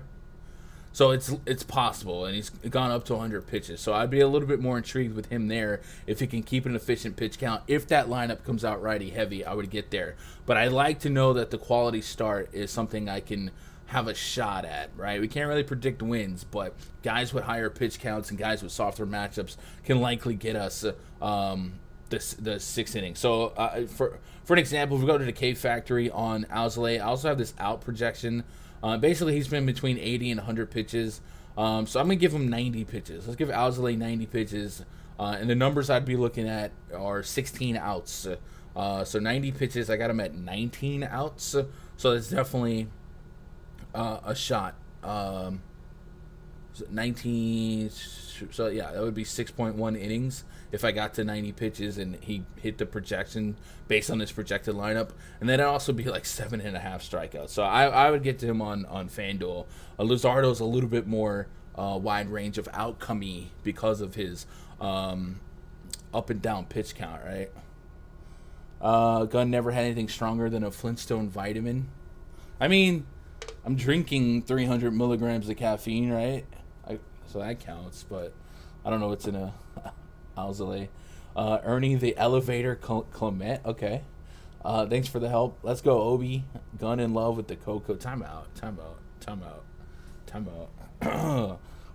So it's possible, and he's gone up to 100 pitches. So I'd be a little bit more intrigued with him there if he can keep an efficient pitch count. If that lineup comes out righty heavy, I would get there. But I like to know that the quality start is something I can have a shot at, right? We can't really predict wins, but guys with higher pitch counts and guys with softer matchups can likely get us the 6 innings. So for an example, if we go to the K Factory on Alzolay, I also have this out projection. Basically, he's been between 80 and 100 pitches. So I'm going to give him 90 pitches. Let's give Alzolay 90 pitches. And the numbers I'd be looking at are 16 outs. So 90 pitches, I got him at 19 outs. So that's definitely a shot. 19, so yeah, that would be 6.1 innings if I got to 90 pitches and he hit the projection based on this projected lineup. And then it'd also be like 7.5 strikeouts. So I would get to him on FanDuel. Luzardo's a little bit more wide range of outcome-y because of his up and down pitch count, right? Gunn never had anything stronger than a Flintstone vitamin. I mean, I'm drinking 300 milligrams of caffeine, right? So that counts, but I don't know what's in a Alzolay. Ernie the Elevator Clement. Okay. Thanks for the help. Let's go, Obi. Gun in love with the Cocoa. Time out.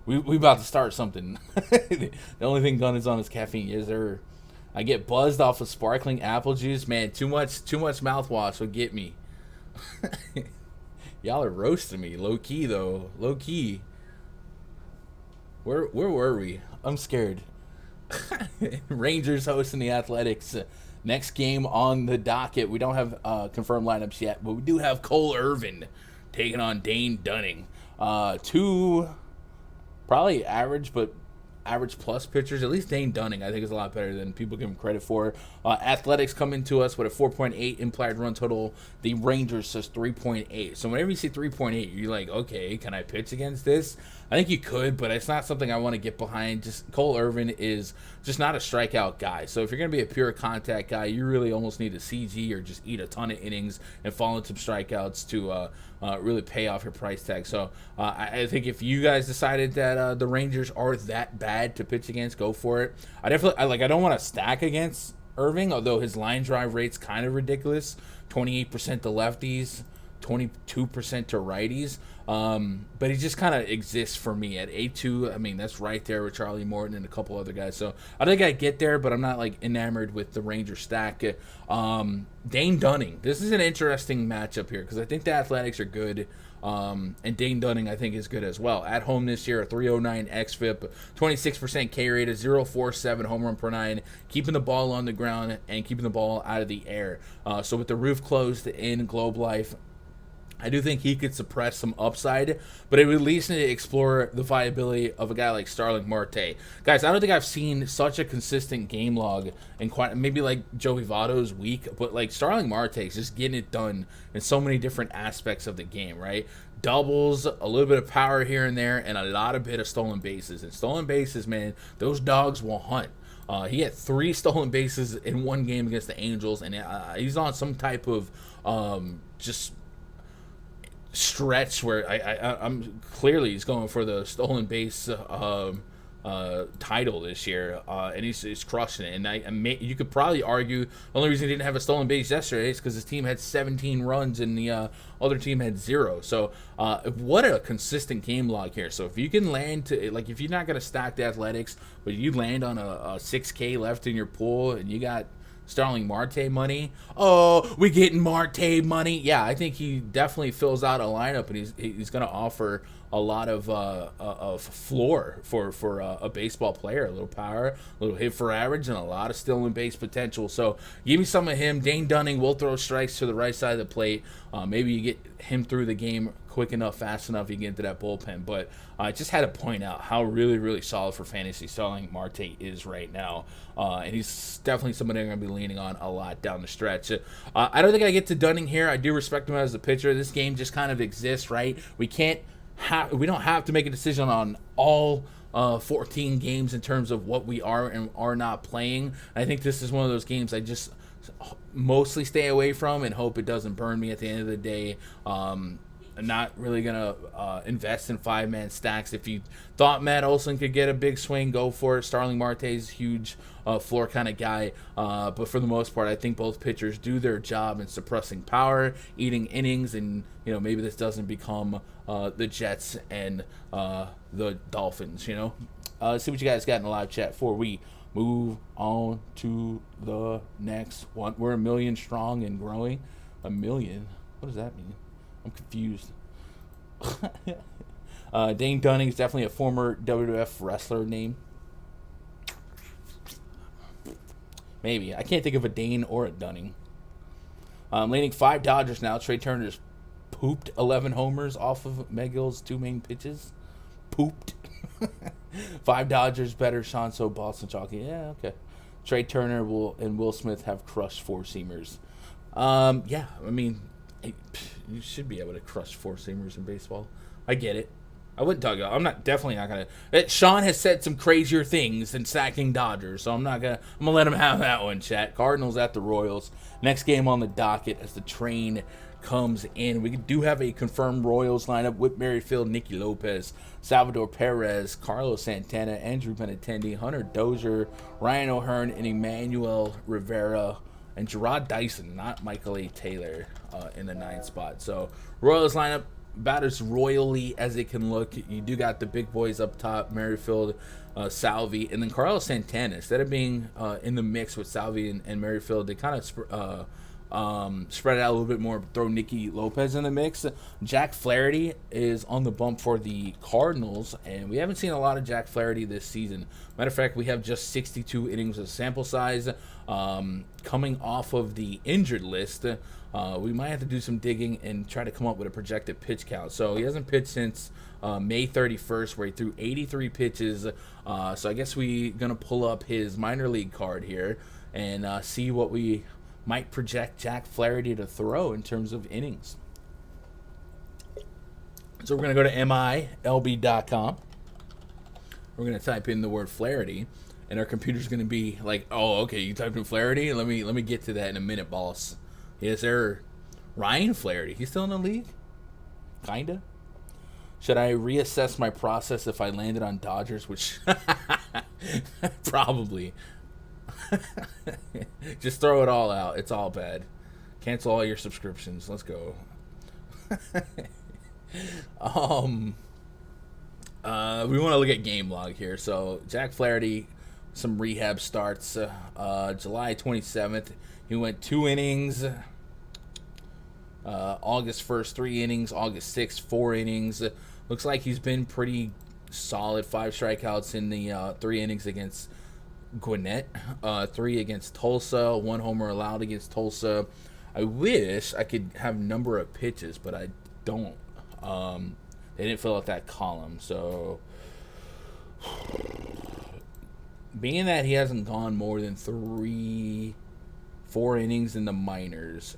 We about to start something. The only thing Gun is on is caffeine. Is there? I get buzzed off of sparkling apple juice. Man, too much mouthwash will get me. Y'all are roasting me. Low key, though. Low key. Where were we? I'm scared. Rangers hosting the Athletics. Next game on the docket. We don't have confirmed lineups yet, but we do have Cole Irvin taking on Dane Dunning. Two probably average, but average plus pitchers. At least Dane Dunning, I think, is a lot better than people give him credit for. Athletics come into us with a 4.8 implied run total. The Rangers says 3.8. So whenever you see 3.8, you're like, okay, can I pitch against this? I think you could, but it's not something I want to get behind. Just Cole Irvin is just not a strikeout guy. So if you're going to be a pure contact guy, you really almost need a CG or just eat a ton of innings and fall into some strikeouts to really pay off your price tag. So I think if you guys decided that the Rangers are that bad to pitch against, go for it. I don't want to stack against Irving, although his line drive rate's kind of ridiculous. 28% to lefties, 22% to righties. But he just kind of exists for me at 8-2. I mean, that's right there with Charlie Morton and a couple other guys. So I think I get there, but I'm not like enamored with the Ranger stack. Dane Dunning. This is an interesting matchup here because I think the Athletics are good. And Dane Dunning, I think, is good as well. At home this year, a 309 xFIP, 26% K rate, a 0.47 home run per nine, keeping the ball on the ground and keeping the ball out of the air. So with the roof closed in Globe Life, I do think he could suppress some upside, but it would at least need to explore the viability of a guy like Starling Marte. Guys, I don't think I've seen such a consistent game log in quite, maybe like Joey Votto's week, but like Starling Marte is just getting it done in so many different aspects of the game, right? Doubles, a little bit of power here and there, and a lot of bit of stolen bases. And stolen bases, man, those dogs will hunt. He had 3 stolen bases in one game against the Angels, and he's on some type of just stretch where I'm clearly he's going for the stolen base title this year, and he's crushing it. And you could probably argue the only reason he didn't have a stolen base yesterday is because his team had 17 runs and the other team had 0. So what a consistent game log here. So if you can land to, like, if you're not going to stack the Athletics, but you land on a 6K left in your pool and you got Starling Marte money. Oh, we getting Marte money. Yeah, I think he definitely fills out a lineup, and he's going to offer a lot of floor for a baseball player. A little power, a little hit for average, and a lot of stolen base potential. So give me some of him. Dane Dunning will throw strikes to the right side of the plate. Maybe you get him through the game quick enough, fast enough, you get into that bullpen. But I just had to point out how really, really solid for fantasy Starling Marte is right now. And he's definitely somebody I'm going to be leaning on a lot down the stretch. I don't think I get to Dunning here. I do respect him as a pitcher. This game just kind of exists, right? We don't have to make a decision on all 14 games in terms of what we are and are not playing. I think this is one of those games I just mostly stay away from and hope it doesn't burn me at the end of the day. I'm not really going to invest in 5-man stacks. If you thought Matt Olson could get a big swing, go for it. Starling Marte's huge floor kind of guy. But for the most part, I think both pitchers do their job in suppressing power, eating innings, and maybe this doesn't become the Jets and the Dolphins. See what you guys got in the live chat before we move on to the next one. We're 1 million strong and growing. 1 million? What does that mean? I'm confused. Dane Dunning is definitely a former WWF wrestler name. Maybe. I can't think of a Dane or a Dunning. Leading 5 Dodgers now. Trey Turner's pooped 11 homers off of McGill's 2 main pitches. Pooped. 5 Dodgers better. Shanso, Boston Chalky. Yeah, okay. Trey Turner and Will Smith have crushed 4-seamers. Yeah, I mean, you should be able to crush 4-seamers in baseball. I get it. I wouldn't talk about. I'm definitely not gonna. Sean has said some crazier things than sacking Dodgers, so I'm gonna let him have that one. Chat. Cardinals at the Royals. Next game on the docket as the train comes in. We do have a confirmed Royals lineup with Merrifield, Nicky Lopez, Salvador Perez, Carlos Santana, Andrew Benintendi, Hunter Dozier, Ryan O'Hearn, and Emmanuel Rivera. And Gerard Dyson, not Michael A. Taylor, in the 9th spot. So Royals lineup about as royally as it can look. You do got the big boys up top, Merrifield, Salvi, and then Carlos Santana. Instead of being in the mix with Salvi and Merrifield, they kind of spread it out a little bit more, throw Nicky Lopez in the mix. Jack Flaherty is on the bump for the Cardinals, and we haven't seen a lot of Jack Flaherty this season. Matter of fact, we have just 62 innings of sample size. Coming off of the injured list, we might have to do some digging and try to come up with a projected pitch count. So he hasn't pitched since May 31st, where he threw 83 pitches. So I guess we're going to pull up his minor league card here and see what we might project Jack Flaherty to throw in terms of innings. So we're going to go to MLB.com. We're going to type in the word Flaherty, and our computer's going to be like, oh, okay, you typed in Flaherty? Let me get to that in a minute, boss. Yes, sir. Ryan Flaherty. He's still in the league? Kinda. Should I reassess my process if I landed on Dodgers? Which probably. Just throw it all out. It's all bad. Cancel all your subscriptions. Let's go. We want to look at game log here. So Jack Flaherty, some rehab starts. July 27th, he went 2 innings. August 1st, 3 innings. August 6th, 4 innings. Looks like he's been pretty solid. 5 strikeouts in the 3 innings against Gwinnett, 3 against Tulsa, 1 homer allowed against Tulsa. I wish I could have number of pitches, but I don't. They didn't fill out that column, so being that he hasn't gone more than 4 innings in the minors,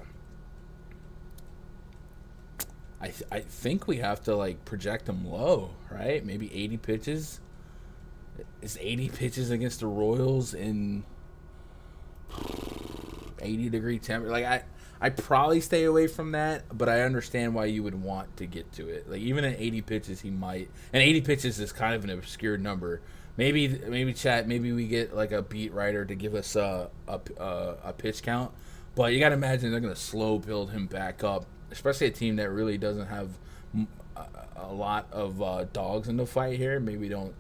I think we have to like project him low, right? Maybe 80 pitches. Is 80 pitches against the Royals in 80-degree temperature? Like I probably stay away from that, but I understand why you would want to get to it. Like even at 80 pitches, he might. And 80 pitches is kind of an obscure number. Maybe chat. Maybe we get like a beat writer to give us a pitch count. But you got to imagine they're going to slow build him back up, especially a team that really doesn't have a lot of dogs in the fight here. Maybe you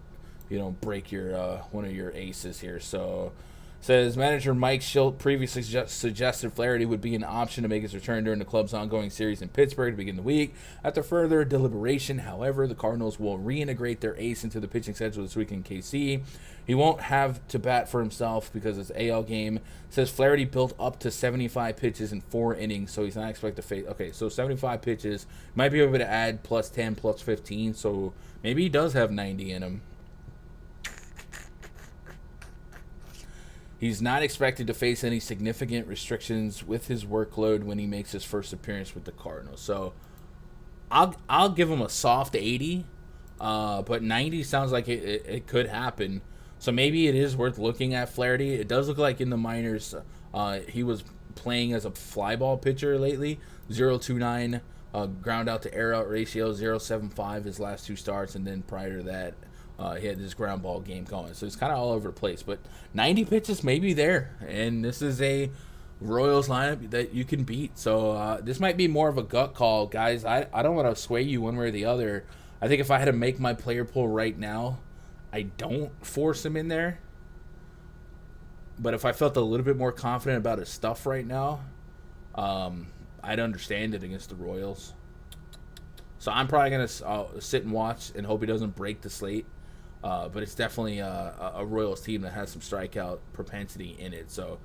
don't break your one of your aces here. So says manager Mike Schilt previously suggested Flaherty would be an option to make his return during the club's ongoing series in Pittsburgh to begin the week. After further deliberation, however, the Cardinals will reintegrate their ace into the pitching schedule this week in KC. He won't have to bat for himself because it's AL game. Says Flaherty built up to 75 pitches in 4 innings, so he's not expected to face. Okay, so 75 pitches. Might be able to add plus 10, plus 15, so maybe he does have 90 in him. He's not expected to face any significant restrictions with his workload when he makes his first appearance with the Cardinals. So I'll give him a soft 80, but 90 sounds like it could happen. So maybe it is worth looking at Flaherty. It does look like in the minors he was playing as a fly ball pitcher lately. 0.29 ground out to air out ratio, 0.75 his last 2 starts, and then prior to that, he had this ground ball game going. So it's kind of all over the place. But 90 pitches may be there. And this is a Royals lineup that you can beat. So this might be more of a gut call, guys. I don't want to sway you one way or the other. I think if I had to make my player pool right now, I don't force him in there. But if I felt a little bit more confident about his stuff right now, I'd understand it against the Royals. So I'm probably going to sit and watch and hope he doesn't break the slate. But it's definitely a Royals team that has some strikeout propensity in it. So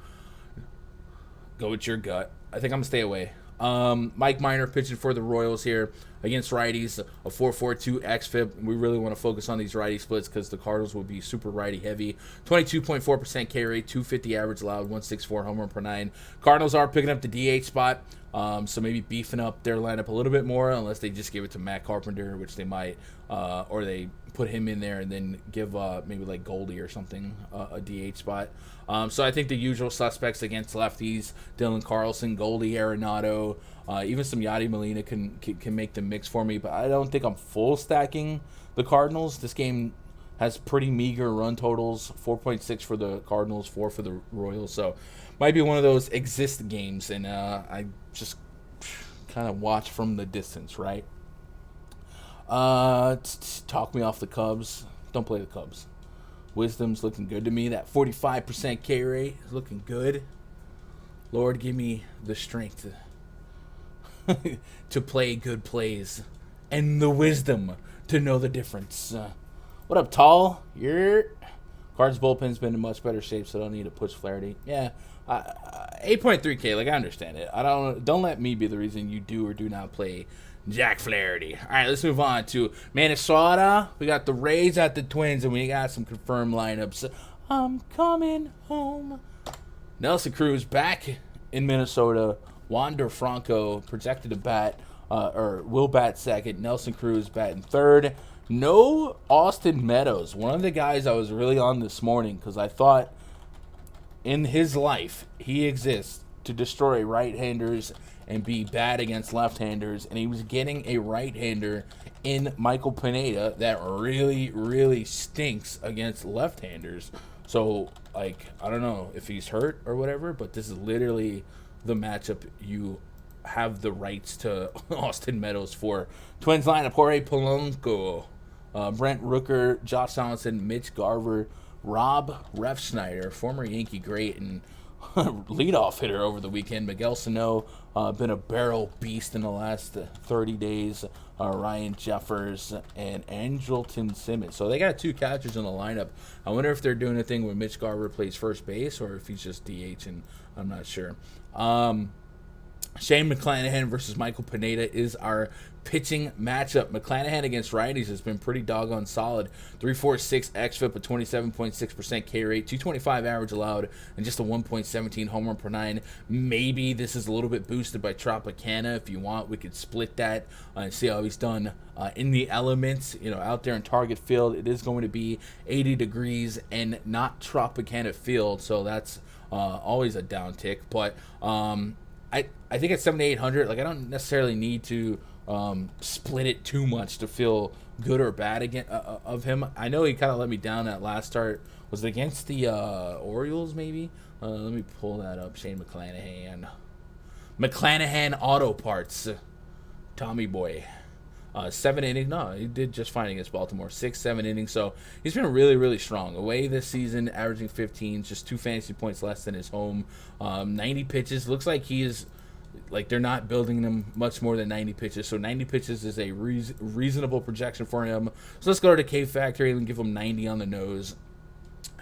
go with your gut. I think I'm going to stay away. Mike Minor pitching for the Royals here against righties, a 4.42 xFIP. We really want to focus on these righty splits because the Cardinals will be super righty heavy. 22.4% K rate, 250 average allowed, 164 home run per 9. Cardinals are picking up the DH spot, so maybe beefing up their lineup a little bit more, unless they just give it to Matt Carpenter, which they might, or they put him in there and then give maybe like Goldie or something a DH spot. So I think the usual suspects against lefties, Dylan Carlson, Goldie, Arenado, even some Yadi Molina can make the mix for me, but I don't think I'm full stacking the Cardinals. This game has pretty meager run totals, 4.6 for the Cardinals, 4 for the Royals, so might be one of those exist games, and I just kind of watch from the distance, right? Talk me off the Cubs. Don't play the Cubs. Wisdom's looking good to me. That 45% K rate is looking good. Lord, give me the strength to play good plays and the wisdom to know the difference. What up, Tall? Cards bullpen's been in much better shape, so I don't need to push Flaherty. Yeah, 8.3K. Like, I understand it. Don't let me be the reason you do or do not play Jack Flaherty. All right, let's move on to Minnesota. We got the Rays at the Twins, and we got some confirmed lineups. I'm coming home. Nelson Cruz back in Minnesota. Wander Franco projected to bat, or will bat second. Nelson Cruz batting third. No Austin Meadows, one of the guys I was really on this morning because I thought in his life he exists to destroy right-handers and be bad against left-handers, and he was getting a right-hander in Michael Pineda that really, really stinks against left-handers. So, like, I don't know if he's hurt or whatever, but this is literally the matchup you have the rights to Austin Meadows for. Twins lineup: Jorge Polanco, Brent Rooker, Josh Donaldson, Mitch Garver, Rob Refsnyder, former Yankee great and leadoff hitter over the weekend. Miguel Sano, been a barrel beast in the last 30 days. Ryan Jeffers and Andrelton Simmons. So they got two catchers in the lineup. I wonder if they're doing a thing where Mitch Garver plays first base or if he's just DH, and I'm not sure. Shane McClanahan versus Michael Pineda is our pitching matchup. McClanahan against righties has been pretty doggone solid. 3.46 xFIP, a 27.6% K rate, 225 average allowed, and just a 1.17 home run per nine. Maybe this is a little bit boosted by Tropicana. If you want, we could split that and see how he's done in the elements. Out there in Target Field, it is going to be 80 degrees and not Tropicana Field, so that's always a down tick. But I think at 7,800, like, I don't necessarily need to split it too much to feel good or bad again of him. I know he kind of let me down that last start. Was it against the Orioles, maybe? Let me pull that up. Shane McClanahan Auto Parts. Tommy Boy. 7 innings. No, he did just fine against Baltimore. 6-7 innings. So he's been really, really strong. Away this season, averaging 15, just 2 fantasy points less than his home. 90 pitches. Looks like he is, like, they're not building him much more than 90 pitches. So 90 pitches is a reasonable projection for him. So let's go to K Factory and give him 90 on the nose.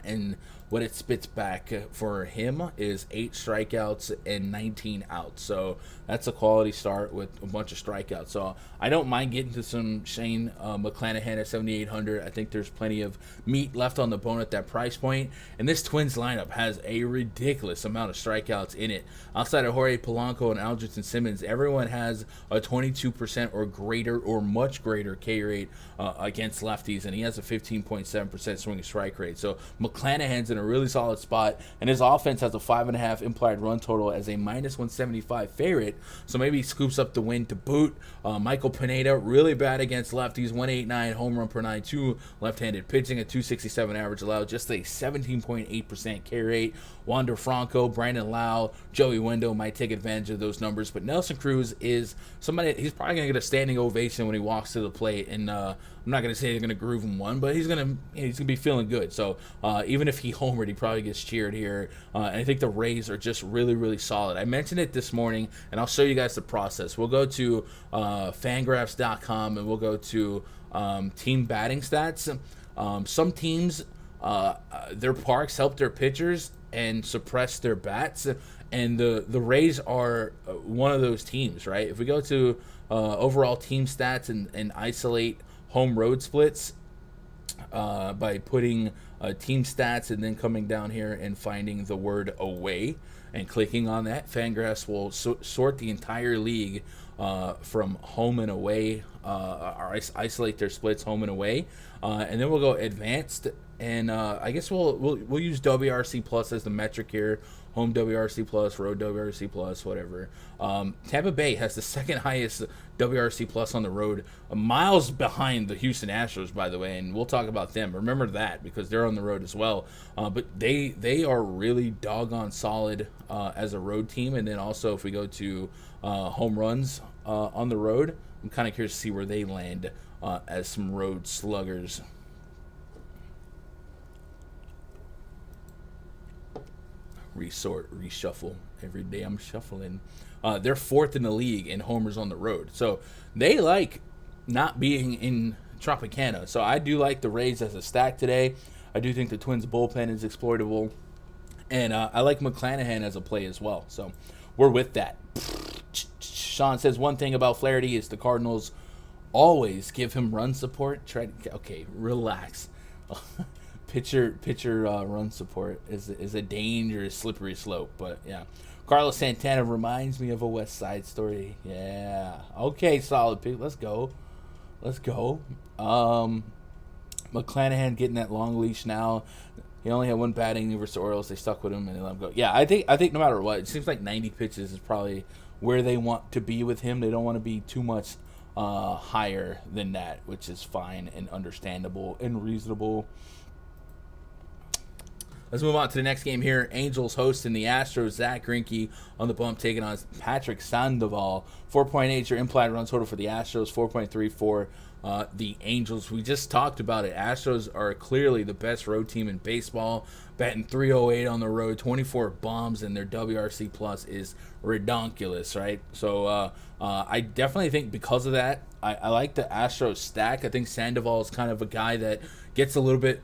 And what it spits back for him is 8 strikeouts and 19 outs. So that's a quality start with a bunch of strikeouts. So I don't mind getting to some Shane McClanahan at 7,800. I think there's plenty of meat left on the bone at that price point. And this Twins lineup has a ridiculous amount of strikeouts in it. Outside of Jorge Polanco and Andrelton Simmons, everyone has a 22% or greater or much greater K rate against lefties, and he has a 15.7% swing strike rate. So McClanahan's in a really solid spot, and his offense has a 5.5 implied run total as a -175 favorite, so maybe he scoops up the win to boot. Michael Pineda, really bad against lefties, 189 home run per nine, 2 left-handed pitching, a 267 average allowed, just a 17.8% K rate. Wander Franco, Brandon Lau, Joey Wendell might take advantage of those numbers, but Nelson Cruz is somebody, he's probably going to get a standing ovation when he walks to the plate, and I'm not going to say they're going to groove him one, but he's going to be feeling good. So even if he homered, he probably gets cheered here. And I think the Rays are just really, really solid. I mentioned it this morning, and I'll show you guys the process. We'll go to Fangraphs.com, and we'll go to team batting stats. Some teams, their parks help their pitchers and suppress their bats, and the Rays are one of those teams, right? If we go to overall team stats and isolate home road splits by putting team stats and then coming down here and finding the word away and clicking on that, Fangraphs will sort the entire league from home and away, or isolate their splits home and away, and then we'll go advanced, and I guess we'll use WRC plus as the metric here. Home WRC plus, road WRC plus, whatever. Tampa Bay has the second highest WRC plus on the road, miles behind the Houston Astros, by the way, and we'll talk about them. Remember that, because they're on the road as well. But they are really doggone solid as a road team. And then also, if we go to home runs on the road, I'm kind of curious to see where they land as some road sluggers. Reshuffle. Every day I'm shuffling. They're 4th in the league in homers on the road. So they like not being in Tropicana. So I do like the Rays as a stack today. I do think the Twins bullpen is exploitable. And I like McClanahan as a play as well. So we're with that. Sean says one thing about Flaherty is the Cardinals always give him run support. Okay, relax. Pitcher run support is a dangerous, slippery slope. But, yeah. Carlos Santana reminds me of a West Side Story. Yeah. Okay, solid pick. Let's go. McClanahan getting that long leash now. He only had one batting versus the Orioles. They stuck with him and they let him go. Yeah, I think no matter what, it seems like 90 pitches is probably where they want to be with him. They don't want to be too much higher than that, which is fine and understandable and reasonable. Let's move on to the next game here. Angels hosting the Astros. Zach Greinke on the bump, taking on Patrick Sandoval. 4.8 your implied run total for the Astros. 4.3 for the Angels. We just talked about it. Astros are clearly the best road team in baseball. Batting .308 on the road, 24 bombs, and their WRC plus is redonkulous, right? So I definitely think because of that, I like the Astros stack. I think Sandoval is kind of a guy that gets a little bit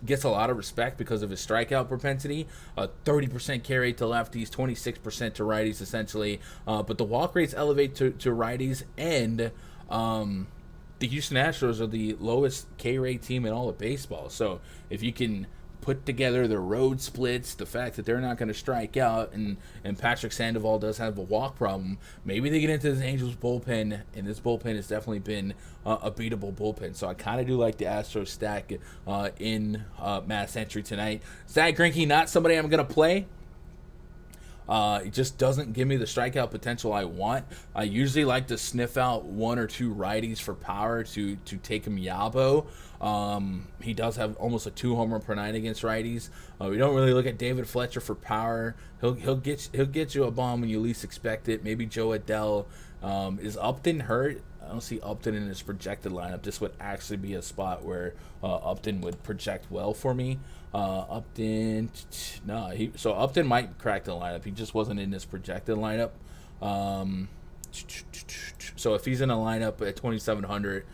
gets a lot of respect because of his strikeout propensity. 30% carry to lefties, 26% to righties, essentially. But the walk rates elevate to righties, and the Houston Astros are the lowest K rate team in all of baseball. So if you can put together the road splits, the fact that they're not going to strike out, and Patrick Sandoval does have a walk problem, maybe they get into this Angels bullpen, and this bullpen has definitely been a beatable bullpen. So I kind of do like the Astros stack in Mass Entry tonight. Zach Greinke, not somebody I'm going to play. It just doesn't give me the strikeout potential I want. I usually like to sniff out one or two righties for power to take him yabo. He does have almost a 2 homer per night against righties. We don't really look at David Fletcher for power. He'll get you a bomb when you least expect it. Maybe Joe Adele. Is Upton hurt? I don't see Upton in his projected lineup. This would actually be a spot where Upton would project well for me. Upton, so Upton might crack the lineup. He just wasn't in this projected lineup. So if he's in a lineup at 2,700,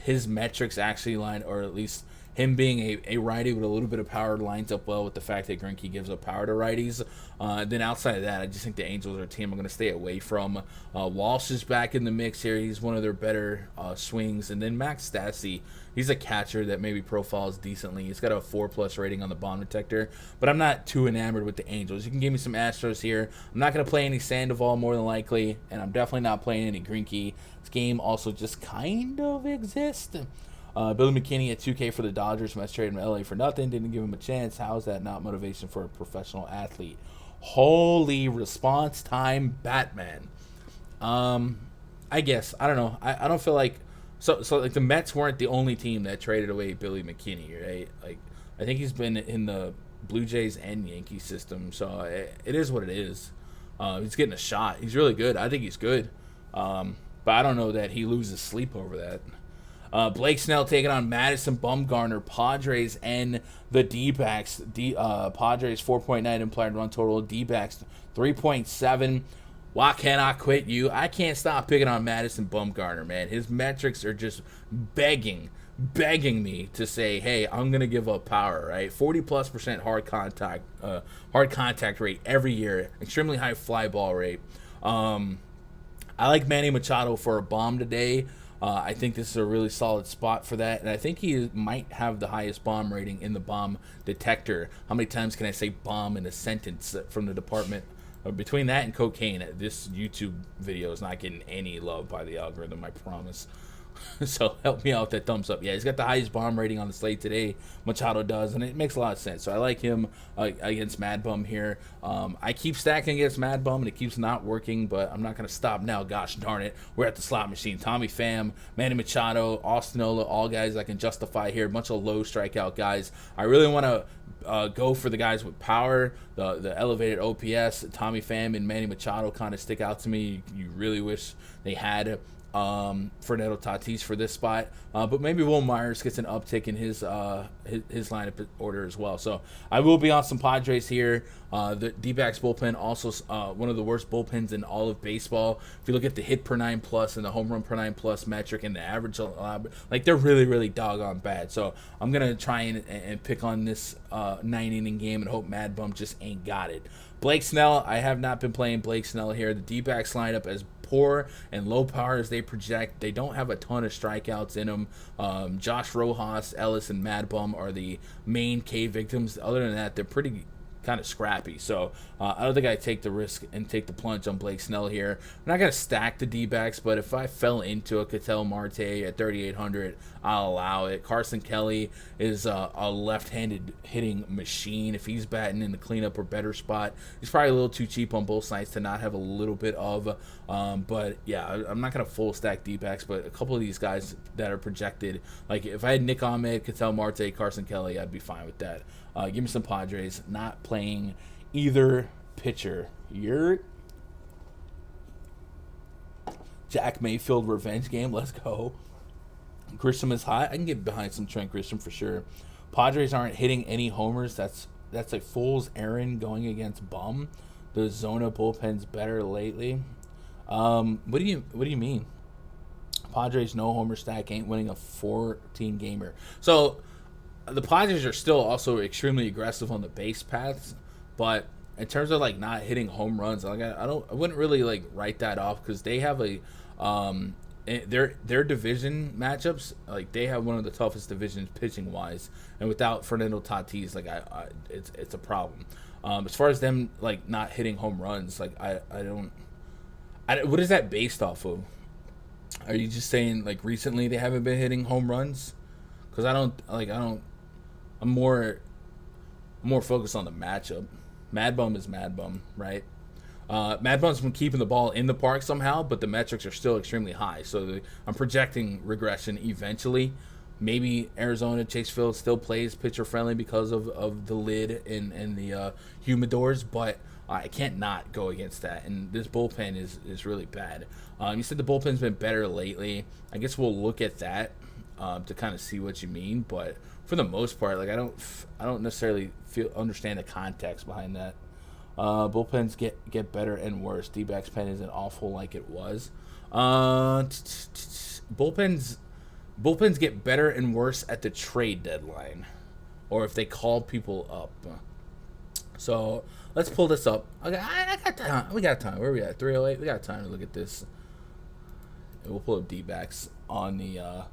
his metrics actually line, or at least him being a righty with a little bit of power, lines up well with the fact that Greinke gives up power to righties. Then outside of that, I just think the Angels are a team I'm going to stay away from. Walsh is back in the mix here. He's one of their better swings. And then Max Stassi, he's a catcher that maybe profiles decently. He's got a 4+ rating on the bomb detector. But I'm not too enamored with the Angels. You can give me some Astros here. I'm not going to play any Sandoval more than likely. And I'm definitely not playing any Greinke. This game also just kind of exists. Billy McKinney at 2K for the Dodgers. Must trade him to LA for nothing. Didn't give him a chance. How is that not motivation for a professional athlete? Holy response time, Batman. I guess. I don't know. I don't feel like so like the Mets weren't the only team that traded away Billy McKinney, right? Like I think he's been in the Blue Jays and Yankees system, so it is what it is. He's getting a shot. He's really good. I think he's good. But I don't know that he loses sleep over that. Blake Snell taking on Madison Bumgarner, Padres, and the D-backs. Padres 4.9 implied run total. D-backs 3.7. Why can't I quit you? I can't stop picking on Madison Bumgarner, man. His metrics are just begging me to say, hey, I'm gonna give up power, right? 40+% hard contact rate every year. Extremely high fly ball rate. I like Manny Machado for a bomb today. I think this is a really solid spot for that, and I think he might have the highest bomb rating in the bomb detector. How many times can I say bomb in a sentence from the department? Between that and cocaine, this YouTube video is not getting any love by the algorithm, I promise. So help me out with that thumbs up. Yeah, he's got the highest bomb rating on the slate today. Machado does, and it makes a lot of sense. So I like him against Mad Bum here. I keep stacking against Mad Bum, and it keeps not working, but I'm not going to stop now. Gosh darn it. We're at the slot machine. Tommy Pham, Manny Machado, Austin Ola, all guys I can justify here. A bunch of low strikeout guys. I really want to go for the guys with power, the elevated OPS. Tommy Pham and Manny Machado kind of stick out to me. You really wish they had Fernando Tatis for this spot, but maybe Will Myers gets an uptick in his lineup order as well. So I will be on some Padres here. The D-backs bullpen also one of the worst bullpens in all of baseball. If you look at the hit per 9+ and the home run per 9+ metric and the average, like they're really doggone bad. So I'm gonna try and pick on this 9-inning game and hope Mad Bum just ain't got it. Blake Snell, I have not been playing Blake Snell here. The D-backs lineup as poor and low power as they project. They don't have a ton of strikeouts in them. Josh Rojas, Ellis, and Mad Bum are the main K victims. Other than that, they're pretty kind of scrappy. So I don't think I take the risk and take the plunge on Blake Snell here. I'm not going to stack the D-backs, but if I fell into a Ketel Marte at 3,800, I'll allow it. Carson Kelly is a left-handed hitting machine. If he's batting in the cleanup or better spot, he's probably a little too cheap on both sides to not have a little bit of. But yeah, I'm not going to full stack D-backs, but a couple of these guys that are projected, like if I had Nick Ahmed, Ketel Marte, Carson Kelly, I'd be fine with that. Give me some Padres. Not playing either pitcher. You're Jack Mayfield revenge game. Let's go. Grisham is hot. I can get behind some Trent Grisham for sure. Padres aren't hitting any homers. That's a fool's errand going against Bum. The Zona bullpen's better lately. What do you mean? Padres no homer stack ain't winning a 14 gamer. So the Padres are still also extremely aggressive on the base paths, but in terms of like not hitting home runs, like I wouldn't really like write that off because they have their division matchups, like they have one of the toughest divisions pitching wise, and without Fernando Tatis, like it's a problem. As far as them like not hitting home runs, like I don't. What is that based off of? Are you just saying like recently they haven't been hitting home runs? Because I'm more focused on the matchup. Mad Bum is Mad Bum, right? Mad Bum's been keeping the ball in the park somehow, but the metrics are still extremely high. So I'm projecting regression eventually. Maybe Arizona Chase Field still plays pitcher friendly because of the lid and the humidors, but I can't not go against that. And this bullpen is really bad. You said the bullpen's been better lately. I guess we'll look at that to kind of see what you mean, but for the most part, like I don't necessarily understand the context behind that. Bullpens get better and worse. D-backs pen isn't awful like it was. Bullpens get better and worse at the trade deadline, or if they call people up. So let's pull this up. Okay, I got time. We got time. Where are we at? 308. We got time to look at this. And we'll pull up D-backs on the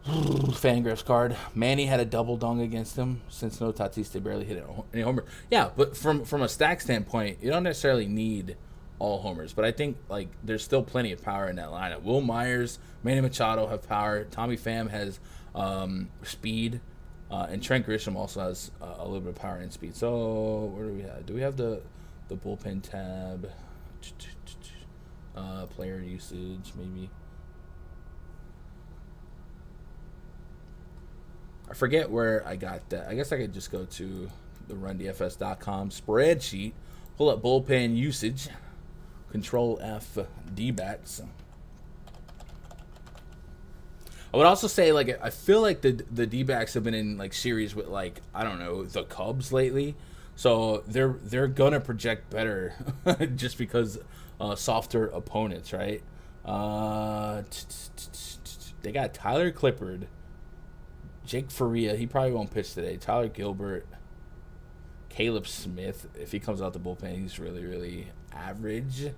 Fangraphs card. Manny had a double dong against him. Since no Tatis, they barely hit any homer. Yeah, but from a stack standpoint, you don't necessarily need all homers. But I think like there's still plenty of power in that lineup. Will Myers, Manny Machado have power. Tommy Pham has speed, and Trent Grisham also has a little bit of power and speed. So where do we have? Do we have the bullpen tab? Player usage maybe. I forget where I got that. I guess I could just go to the rundfs.com spreadsheet, pull up bullpen usage, Control F D-backs. I would also say, like, I feel like the D-backs have been in like series with like I don't know the Cubs lately, so they're gonna project better just because softer opponents, right? They got Tyler Clippard. Jake Faria, he probably won't pitch today. Tyler Gilbert, Caleb Smith, if he comes out the bullpen, he's really, really average.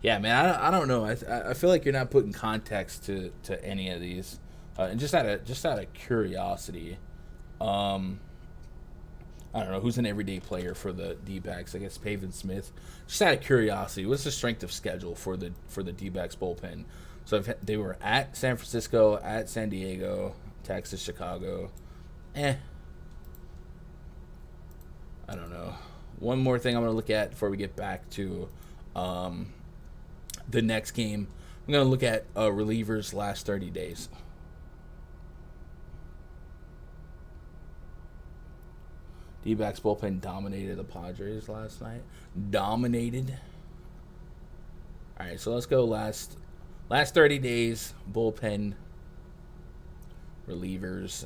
Yeah, man, I don't know. I feel like you're not putting context to any of these, and just out of curiosity, I don't know who's an everyday player for the D-backs. I guess Pavin Smith. Just out of curiosity, what's the strength of schedule for the D-backs bullpen? So if they were at San Francisco, at San Diego, Texas, Chicago. I don't know. One more thing I'm going to look at before we get back to the next game. I'm going to look at relievers last 30 days. D-backs bullpen dominated the Padres last night. Dominated. All right, so let's go last 30 days bullpen relievers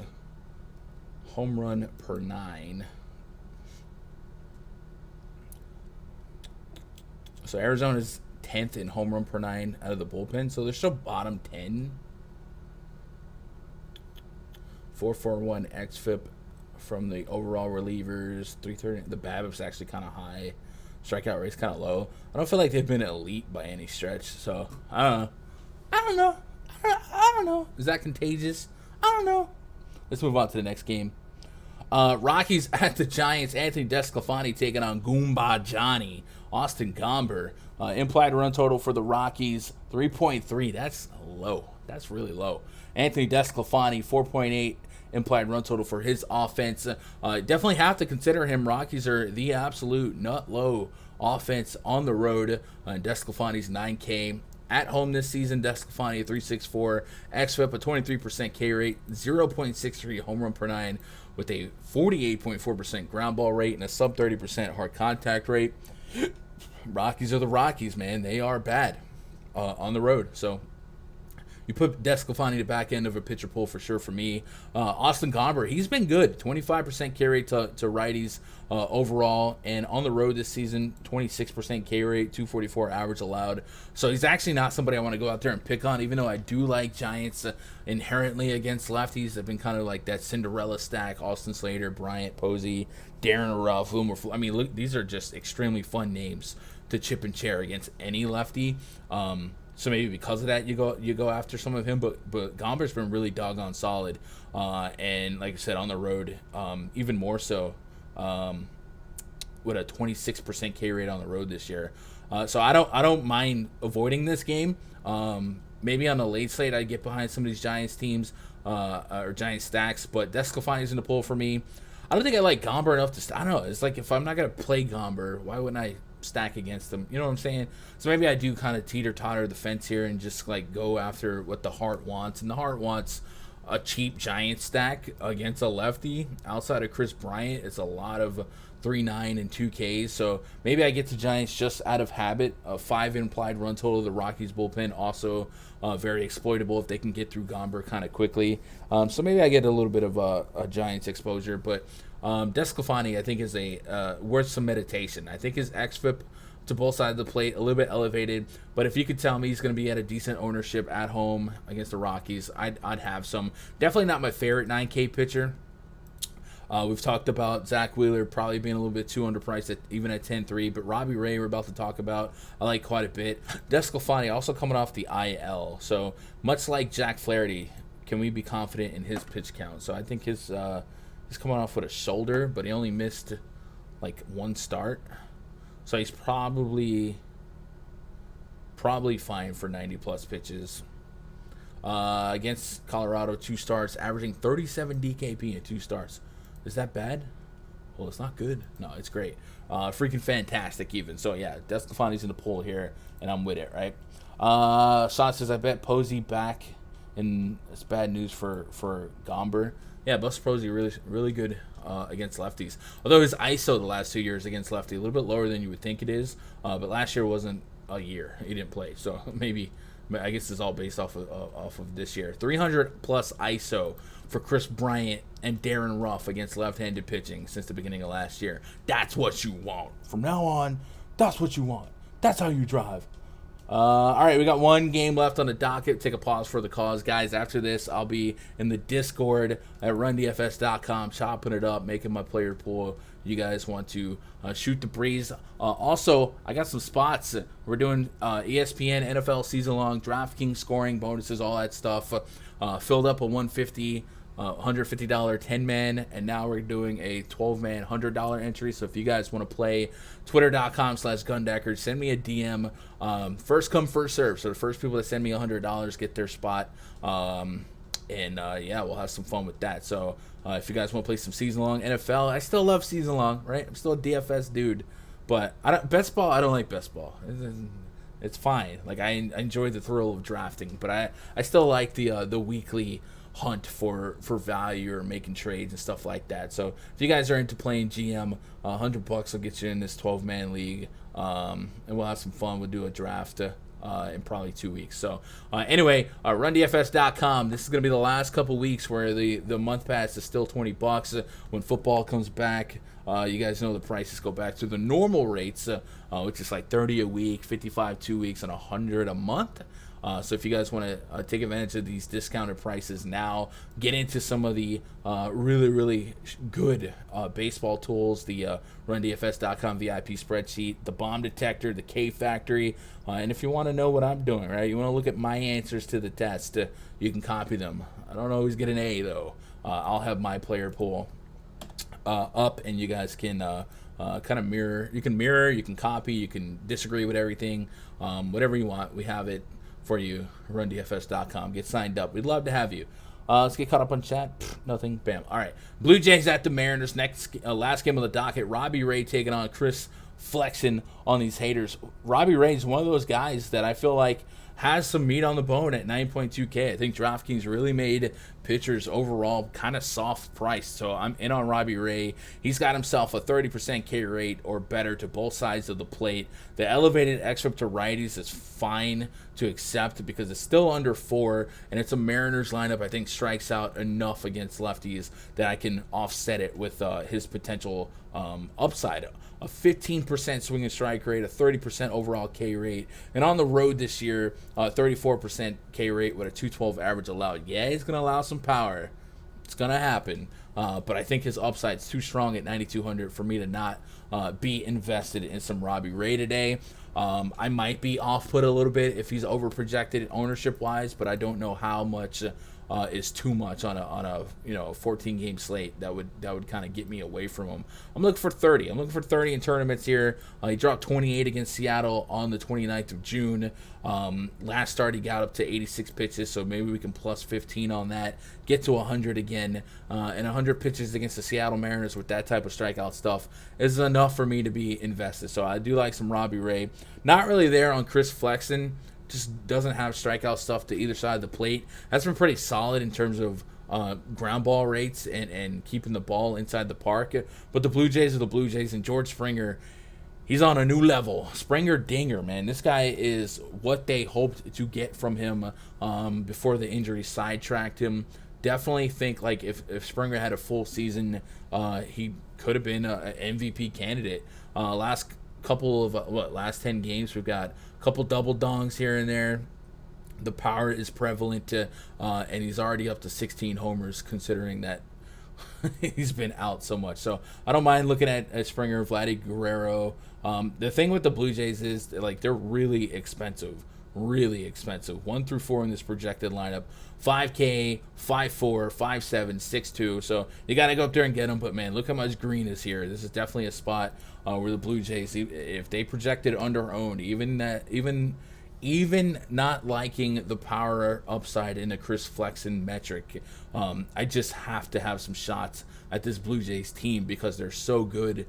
home run per 9. So Arizona's 10th in home run per 9 out of the bullpen, so they're still bottom 10. 4.41 xFIP from the overall relievers. 330. The BABIP's actually kind of high. Strikeout rate's kind of low. I don't feel like they've been elite by any stretch. So I don't know. I don't know. Is that contagious? I don't know. Let's move on to the next game. Rockies at the Giants. Anthony DeSclafani taking on Goomba Johnny. Austin Gomber. Implied run total for the Rockies 3.3. That's low. That's really low. Anthony DeSclafani 4.8 implied run total for his offense. Definitely have to consider him. Rockies are the absolute nut low offense on the road. DeSclafani's 9K. At home this season, DeSclafani 3.64 xFIP, a 23% K rate, 0.63 home run per 9 with a 48.4% ground ball rate and a sub 30% hard contact rate. Rockies are the Rockies, man. They are bad on the road. So you put DeSclafani the back end of a pitcher pool for sure for me. Austin Gomber, he's been good. 25% K rate to righties overall. And on the road this season, 26% K rate, 244 average allowed. So he's actually not somebody I want to go out there and pick on, even though I do like Giants inherently against lefties. They've been kind of like that Cinderella stack. Austin Slater, Bryant, Posey, Darren Ruff, I mean, look, these are just extremely fun names to chip and chair against any lefty. So maybe because of that, you go after some of him. But Gomber's been really doggone solid, and like I said, on the road, even more so, with a 26% K rate on the road this year. So I don't mind avoiding this game. Maybe on the late slate, I'd get behind some of these Giants teams or Giants stacks. But DeSclafani's in the pool for me. I don't think I like Gomber enough to. I don't know. It's like if I'm not gonna play Gomber, why wouldn't I stack against them? You know what I'm saying? So maybe I do kind of teeter-totter the fence here and just like go after what the heart wants. And the heart wants a cheap Giant stack against a lefty. Outside of Chris Bryant, it's a lot of 3.9 and 2Ks. So maybe I get the Giants just out of habit. 5 implied run total. The Rockies bullpen also very exploitable if they can get through Gomber kind of quickly. So maybe I get a little bit of a Giants exposure. But DeSclafani, I think, is a worth some meditation. I think his xFIP to both sides of the plate a little bit elevated, but if you could tell me he's going to be at a decent ownership at home against the Rockies, I'd have some. Definitely not my favorite 9K pitcher. We've talked about Zach Wheeler probably being a little bit too underpriced, even at 10.3, but Robbie Ray we're about to talk about, I like quite a bit. DeSclafani also coming off the IL, so much like Jack Flaherty, can we be confident in his pitch count? So I think he's coming off with a shoulder, but he only missed like one start. So he's probably fine for 90-plus pitches. Against Colorado, 2 starts, averaging 37 DKP in 2 starts. Is that bad? Well, it's not good. No, it's great. Freaking fantastic even. So, yeah, DeSclafani's in the pool here, and I'm with it, right? Sean says, I bet Posey back, and it's bad news for Gomber. Yeah, Buster Posey really good against lefties. Although his ISO the last 2 years against lefty a little bit lower than you would think it is. But last year wasn't a year. He didn't play. So maybe I guess it's all based off of this year. 300 plus ISO for Chris Bryant and Darren Ruff against left-handed pitching since the beginning of last year. That's what you want. From now on, that's what you want. That's how you drive. All right, we got one game left on the docket. Take a pause for the cause. Guys, after this, I'll be in the Discord at rundfs.com, chopping it up, making my player pool. You guys want to shoot the breeze. Also, I got some spots. We're doing ESPN, NFL season-long, DraftKings scoring, bonuses, all that stuff. Filled up a $150 10-man, and now we're doing a 12-man $100 entry. So if you guys want to play, twitter.com/Gundecker, send me a DM. First come, first serve. So the first people that send me $100 get their spot. Yeah, we'll have some fun with that. So if you guys want to play some season-long NFL, I still love season-long, right? I'm still a DFS dude. But best ball, I don't like best ball. It's fine. Like, I enjoy the thrill of drafting, but I still like the weekly hunt for value or making trades and stuff like that. So if you guys are into playing GM, $100 will get you in this 12-man league, and we'll have some fun. We'll do a draft in probably 2 weeks. So anyway, RunDFS.com. This is going to be the last couple weeks where the month pass is still $20. When football comes back, you guys know the prices go back to the normal rates, which is like 30 a week, 55 2 weeks, and 100 a month. So if you guys want to take advantage of these discounted prices now, get into some of the really, really good baseball tools, the RunDFS.com VIP spreadsheet, the bomb detector, the K Factory, and if you want to know what I'm doing, right, you want to look at my answers to the test, you can copy them. I don't always get an A, though. I'll have my player pool up, and you guys can kind of mirror. You can mirror, you can copy, you can disagree with everything, whatever you want. We have it for you. RunDFS.com. Get signed up. We'd love to have you. Let's get caught up on chat. Nothing. Bam. All right. Blue Jays at the Mariners. Last game of the docket. Robbie Ray taking on Chris Flexen on these haters. Robbie Ray is one of those guys that I feel like has some meat on the bone at 9.2K. I think DraftKings really made pitchers overall kind of soft priced. So I'm in on Robbie Ray. He's got himself a 30% K rate or better to both sides of the plate. The elevated xFIP to righties is fine to accept because it's still under 4, and it's a Mariners lineup I think strikes out enough against lefties that I can offset it with his potential upside. A 15% swing and strike rate, a 30% overall K rate, and on the road this year, 34% K rate with a 212 average allowed. Yeah, he's going to allow some power. It's going to happen, but I think his upside's too strong at 9,200 for me to not be invested in some Robbie Ray today. I might be off-put a little bit if he's over-projected ownership-wise, but I don't know how much is too much on a 14-game slate that would kind of get me away from him. I'm looking for 30. I'm looking for 30 in tournaments here. He dropped 28 against Seattle on the 29th of June. Last start he got up to 86 pitches, so maybe we can plus 15 on that, get to 100 again, and 100 pitches against the Seattle Mariners with that type of strikeout stuff is enough for me to be invested. So I do like some Robbie Ray. Not really there on Chris Flexen. Just doesn't have strikeout stuff to either side of the plate. That's been pretty solid in terms of ground ball rates and keeping the ball inside the park. But the Blue Jays are the Blue Jays, and George Springer, he's on a new level. Springer Dinger, man. This guy is what they hoped to get from him before the injury sidetracked him. Definitely think like if Springer had a full season, he could have been an MVP candidate. Last 10 games, we've got a couple double dongs here and there. The power is prevalent, and he's already up to 16 homers considering that he's been out so much. So I don't mind looking at Springer, Vladdy Guerrero. The thing with the Blue Jays is like they're really expensive. 1 through 4 in this projected lineup. 5K, 5'4", 5'7", 6'2". So you got to go up there and get them. But, man, look how much green is here. This is definitely a spot where the Blue Jays, if they projected under-owned, even not liking the power upside in the Chris Flexen metric, I just have to have some shots at this Blue Jays team because they're so good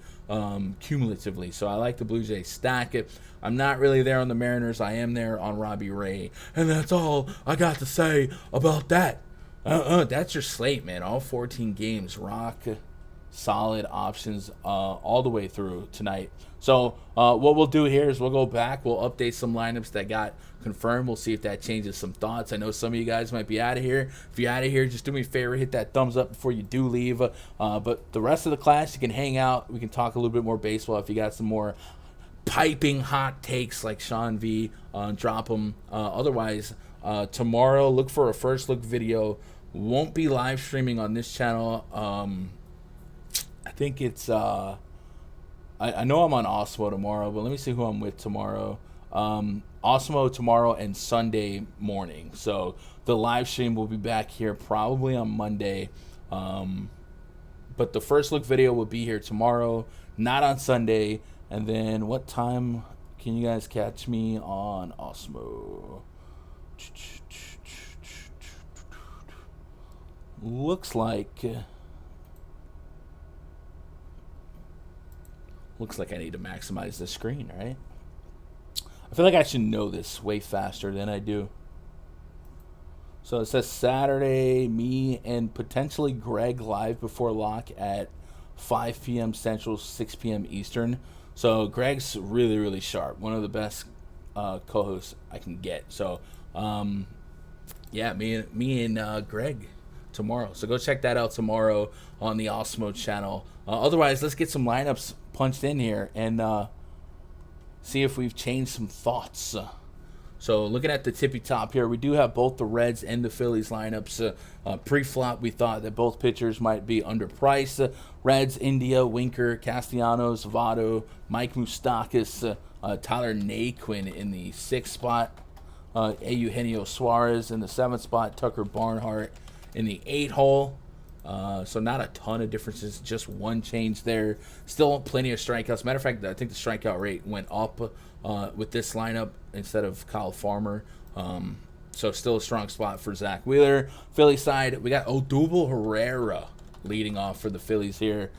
cumulatively. So I like the Blue Jays stack. I'm not really there on the Mariners. I am there on Robbie Ray. And that's all I got to say about that. That's your slate, man. All 14 games. Rock solid options all the way through tonight. So what we'll do here is we'll go back. We'll update some lineups that got confirmed. We'll see if that changes some thoughts. I know some of you guys might be out of here. If you're out of here, just do me a favor, hit that thumbs up before you do leave. But the rest of the class, you can hang out. We can talk a little bit more baseball. If you got some more piping hot takes like Sean V, drop them. Otherwise, tomorrow, look for a first look video. Won't be live streaming on this channel. I think it's I know I'm on Osmo tomorrow, but let me see who I'm with tomorrow. Osmo tomorrow and Sunday morning. So the live stream will be back here probably on Monday. But the first look video will be here tomorrow, not on Sunday. And then what time can you guys catch me on Osmo? Looks like I need to maximize the screen, right? I feel like I should know this way faster than I do. So it says Saturday, me and potentially Greg live before lock at 5 p.m. Central, 6 p.m. Eastern. So Greg's really, really sharp. One of the best co-hosts I can get. So, yeah, me and Greg tomorrow. So go check that out tomorrow on the Osmo channel. Otherwise, let's get some lineups punched in here and see if we've changed some thoughts. So looking at the tippy top here, we do have both the Reds and the Phillies lineups. Pre-flop, we thought that both pitchers might be underpriced. Reds, India, Winker, Castellanos, Votto, Mike Moustakas, Tyler Naquin in the 6th spot. Eugenio Suarez in the 7th spot. Tucker Barnhart in the 8 hole. So not a ton of differences, just one change there. Still plenty of strikeouts. Matter of fact, I think the strikeout rate went up with this lineup instead of Kyle Farmer. So still a strong spot for Zach Wheeler. Philly side, we got Odubel Herrera leading off for the Phillies here.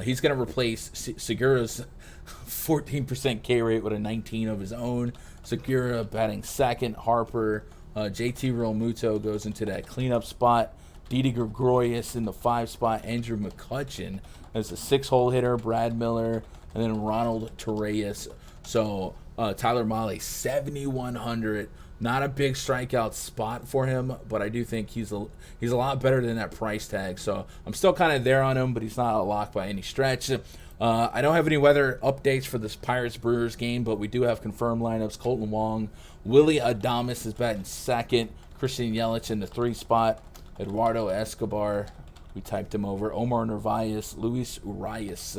He's going to replace Segura's 14% K rate with a 19 of his own. Segura batting second. Harper, JT Realmuto goes into that cleanup spot. Didi Gregorius in the 5 spot. Andrew McCutchen as a 6-hole hitter. Brad Miller, and then Ronald Torreyes. So Tyler Mahle, 7,100. Not a big strikeout spot for him, but I do think he's a lot better than that price tag. So I'm still kind of there on him, but he's not a lock by any stretch. I don't have any weather updates for this Pirates-Brewers game, but we do have confirmed lineups. Colton Wong, Willie Adames is batting second. Christian Yelich in the 3 spot. Eduardo Escobar, we typed him over. Omar Narvaez, Luis Urias,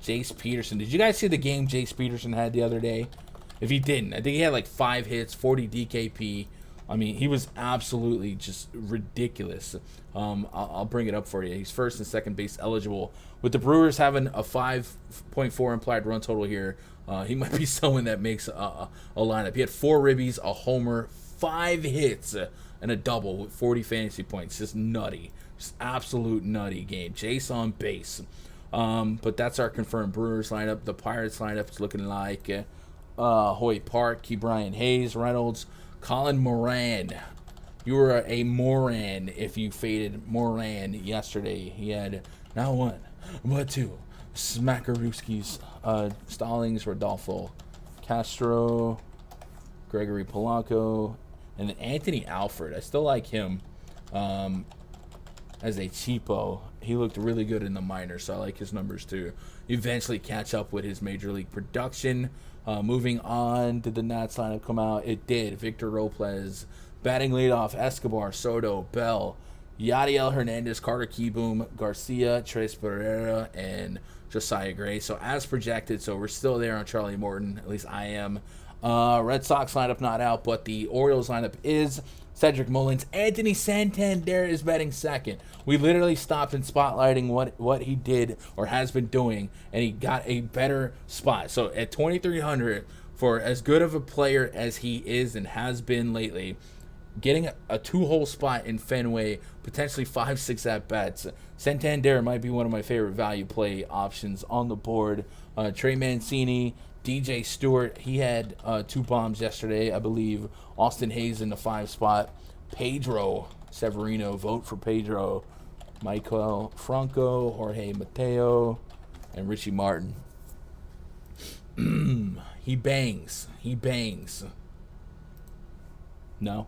Jace Peterson. Did you guys see the game Jace Peterson had the other day? If you didn't, I think he had like 5 hits, 40 DKP. I mean, he was absolutely just ridiculous. I'll bring it up for you. He's first and second base eligible. With the Brewers having a 5.4 implied run total here, he might be someone that makes a lineup. He had 4 ribbies, a homer, 5 hits, and a double with 40 fantasy points. Just nutty. Just absolute nutty game. Jace on base. But that's our confirmed Brewers lineup. The Pirates lineup is looking like Hoyt Park, Ke'Bryan Hayes, Reynolds, Colin Moran. You were a Moran if you faded Moran yesterday. He had not 1, but 2. Smackarooskies, Stallings, Rodolfo Castro, Gregory Polanco, and then Anthony Alford. I still like him as a cheapo. He looked really good in the minors, so I like his numbers too. Eventually catch up with his major league production. Moving on, did the Nats lineup come out? It did. Victor Robles, batting leadoff, Escobar, Soto, Bell, Yadiel Hernandez, Carter Kieboom, Garcia, Tres Pereira, and Josiah Gray. So as projected, so we're still there on Charlie Morton. At least I am. Red Sox lineup not out, but the Orioles lineup is. Cedric Mullins. Anthony Santander is batting second. We literally stopped in spotlighting what he did or has been doing, and he got a better spot. So at 2,300, for as good of a player as he is and has been lately, getting a 2-hole spot in Fenway, potentially 5-6 at-bats, Santander might be one of my favorite value play options on the board. Trey Mancini, DJ Stewart, he had 2 bombs yesterday, I believe. Austin Hayes in the 5 spot. Pedro Severino, vote for Pedro. Michael Franco, Jorge Mateo, and Richie Martin. He bangs. No?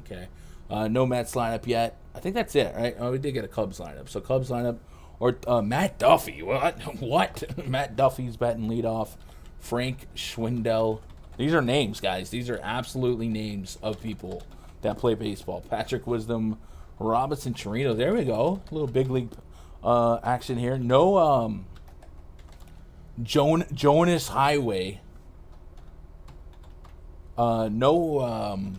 Okay. No Mets lineup yet. I think that's it, right? Oh, we did get a Cubs lineup. So Cubs lineup. Or Matt Duffy. What? Matt Duffy's batting leadoff. Frank Schwindel. These are names, guys. These are absolutely names of people that play baseball. Patrick Wisdom, Robinson Chirino. There we go. A little big league action here. No Jonas Highway. No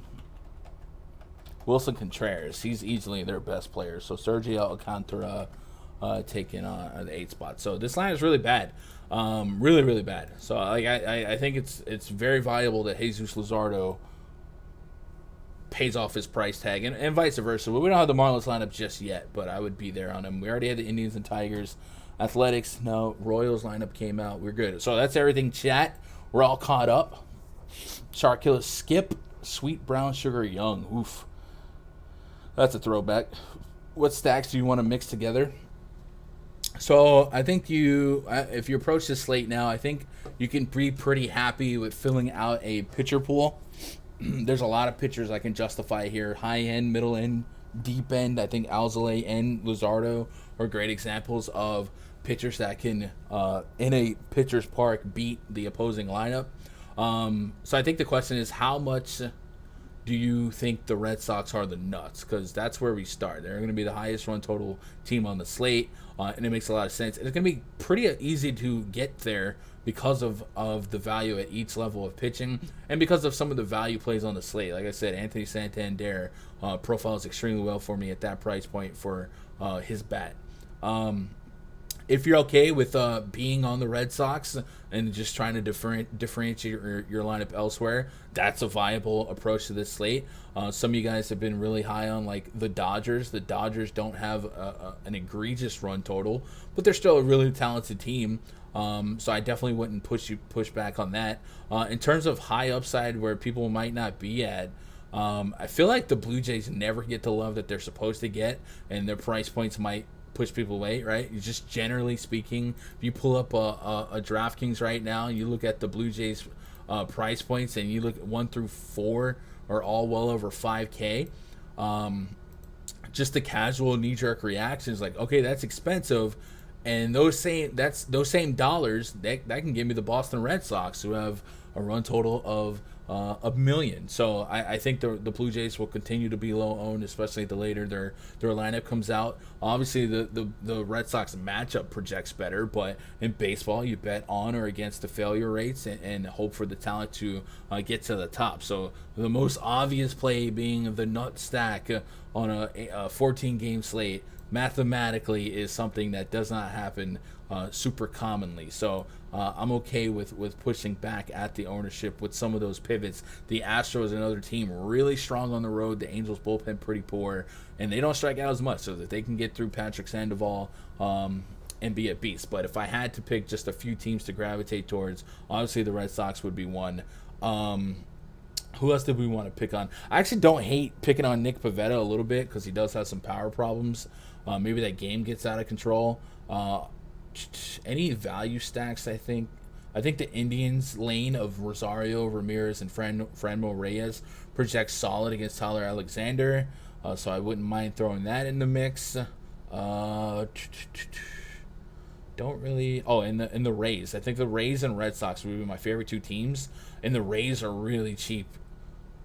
Wilson Contreras. He's easily their best player. So Sergio Alcantara taking on the 8 spot. So this line is really bad. Really, really bad. So like I think it's very valuable that Jesus Luzardo pays off his price tag and vice versa. But we don't have the Marlins lineup just yet, but I would be there on him. We already had the Indians and Tigers. Athletics, no. Royals lineup came out. We're good. So that's everything, chat. We're all caught up. Shark Killer Skip, Sweet Brown Sugar Young. Oof. That's a throwback. What stacks do you want to mix together? So I think if you approach this slate now, I think you can be pretty happy with filling out a pitcher pool. There's a lot of pitchers I can justify here: high end, middle end, deep end. I think Alzolay and Luzardo are great examples of pitchers that can, in a pitcher's park, beat the opposing lineup. So I think the question is, how much do you think the Red Sox are the nuts? Because that's where we start. They're going to be the highest run total team on the slate, and it makes a lot of sense. And it's going to be pretty easy to get there because of the value at each level of pitching and because of some of the value plays on the slate. Like I said, Anthony Santander profiles extremely well for me at that price point for his bat. If you're okay with being on the Red Sox and just trying to differentiate your lineup elsewhere, that's a viable approach to this slate. Some of you guys have been really high on like the Dodgers. The Dodgers don't have an egregious run total, but they're still a really talented team. So I definitely wouldn't push back on that. In terms of high upside where people might not be at, I feel like the Blue Jays never get the love that they're supposed to get, and their price points might push people away, right? You just generally speaking, if you pull up a DraftKings right now and you look at the Blue Jays price points and you look at 1 through 4 are all well over 5K. Just the casual knee-jerk reaction is like, okay, that's expensive, and those same dollars that can give me the Boston Red Sox, who have a run total of a million. So I think the Blue Jays will continue to be low owned, especially the later their lineup comes out. Obviously, the Red Sox matchup projects better, but in baseball, you bet on or against the failure rates and hope for the talent to get to the top. So the most obvious play being the nut stack on a 14-game slate mathematically is something that does not happen super commonly. So I'm okay with pushing back at the ownership with some of those pivots. The Astros, another team, really strong on the road. The Angels bullpen pretty poor, and they don't strike out as much, so that they can get through Patrick Sandoval and be a beast. But if I had to pick just a few teams to gravitate towards, obviously the Red Sox would be one. Who else did we want to pick on? I actually don't hate picking on Nick Pivetta a little bit because he does have some power problems. Maybe that game gets out of control. Any value stacks, I think the Indians lane of Rosario, Ramirez, and Franmil Reyes projects solid against Tyler Alexander, so I wouldn't mind throwing that in the mix. Don't really. Oh, in the Rays, I think the Rays and Red Sox would be my favorite two teams, and the Rays are really cheap,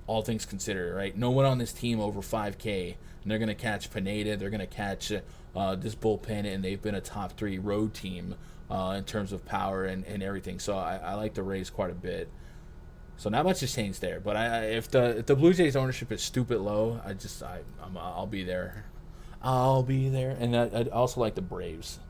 all things considered. Right, no one on this team over 5K, and they're gonna catch Pineda, they're gonna catch this bullpen, and they've been a top 3 road team in terms of power and everything. So I like the Rays quite a bit. So not much has changed there. But if the Blue Jays ownership is stupid low, I'll be there. I'll be there. And I also like the Braves.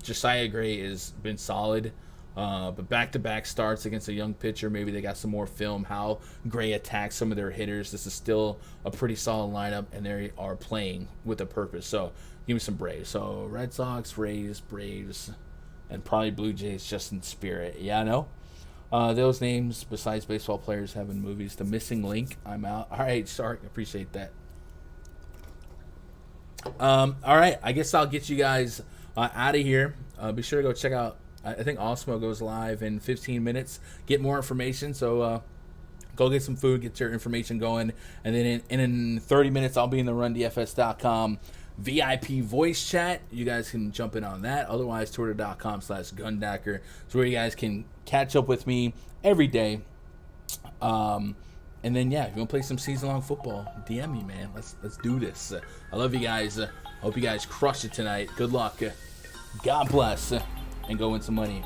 Josiah Gray has been solid. But back-to-back starts against a young pitcher, maybe they got some more film, how Gray attacks some of their hitters. This is still a pretty solid lineup, and they are playing with a purpose. So give me some Braves. So Red Sox, Rays, Braves, and probably Blue Jays just in spirit. Yeah, I know. Those names, besides baseball players having movies, The Missing Link, I'm out. All right, sorry, appreciate that. All right, I guess I'll get you guys out of here. Be sure to go check out, I think Osmo goes live in 15 minutes. Get more information, so go get some food, get your information going, and then in 30 minutes, I'll be in the RunDFS.com VIP voice chat. You guys can jump in on that. Otherwise, Twitter.com/Gundacker is where you guys can catch up with me every day. And then, yeah, if you want to play some season-long football, DM me, man. Let's do this. I love you guys. I hope you guys crush it tonight. Good luck. God bless. And go win some money.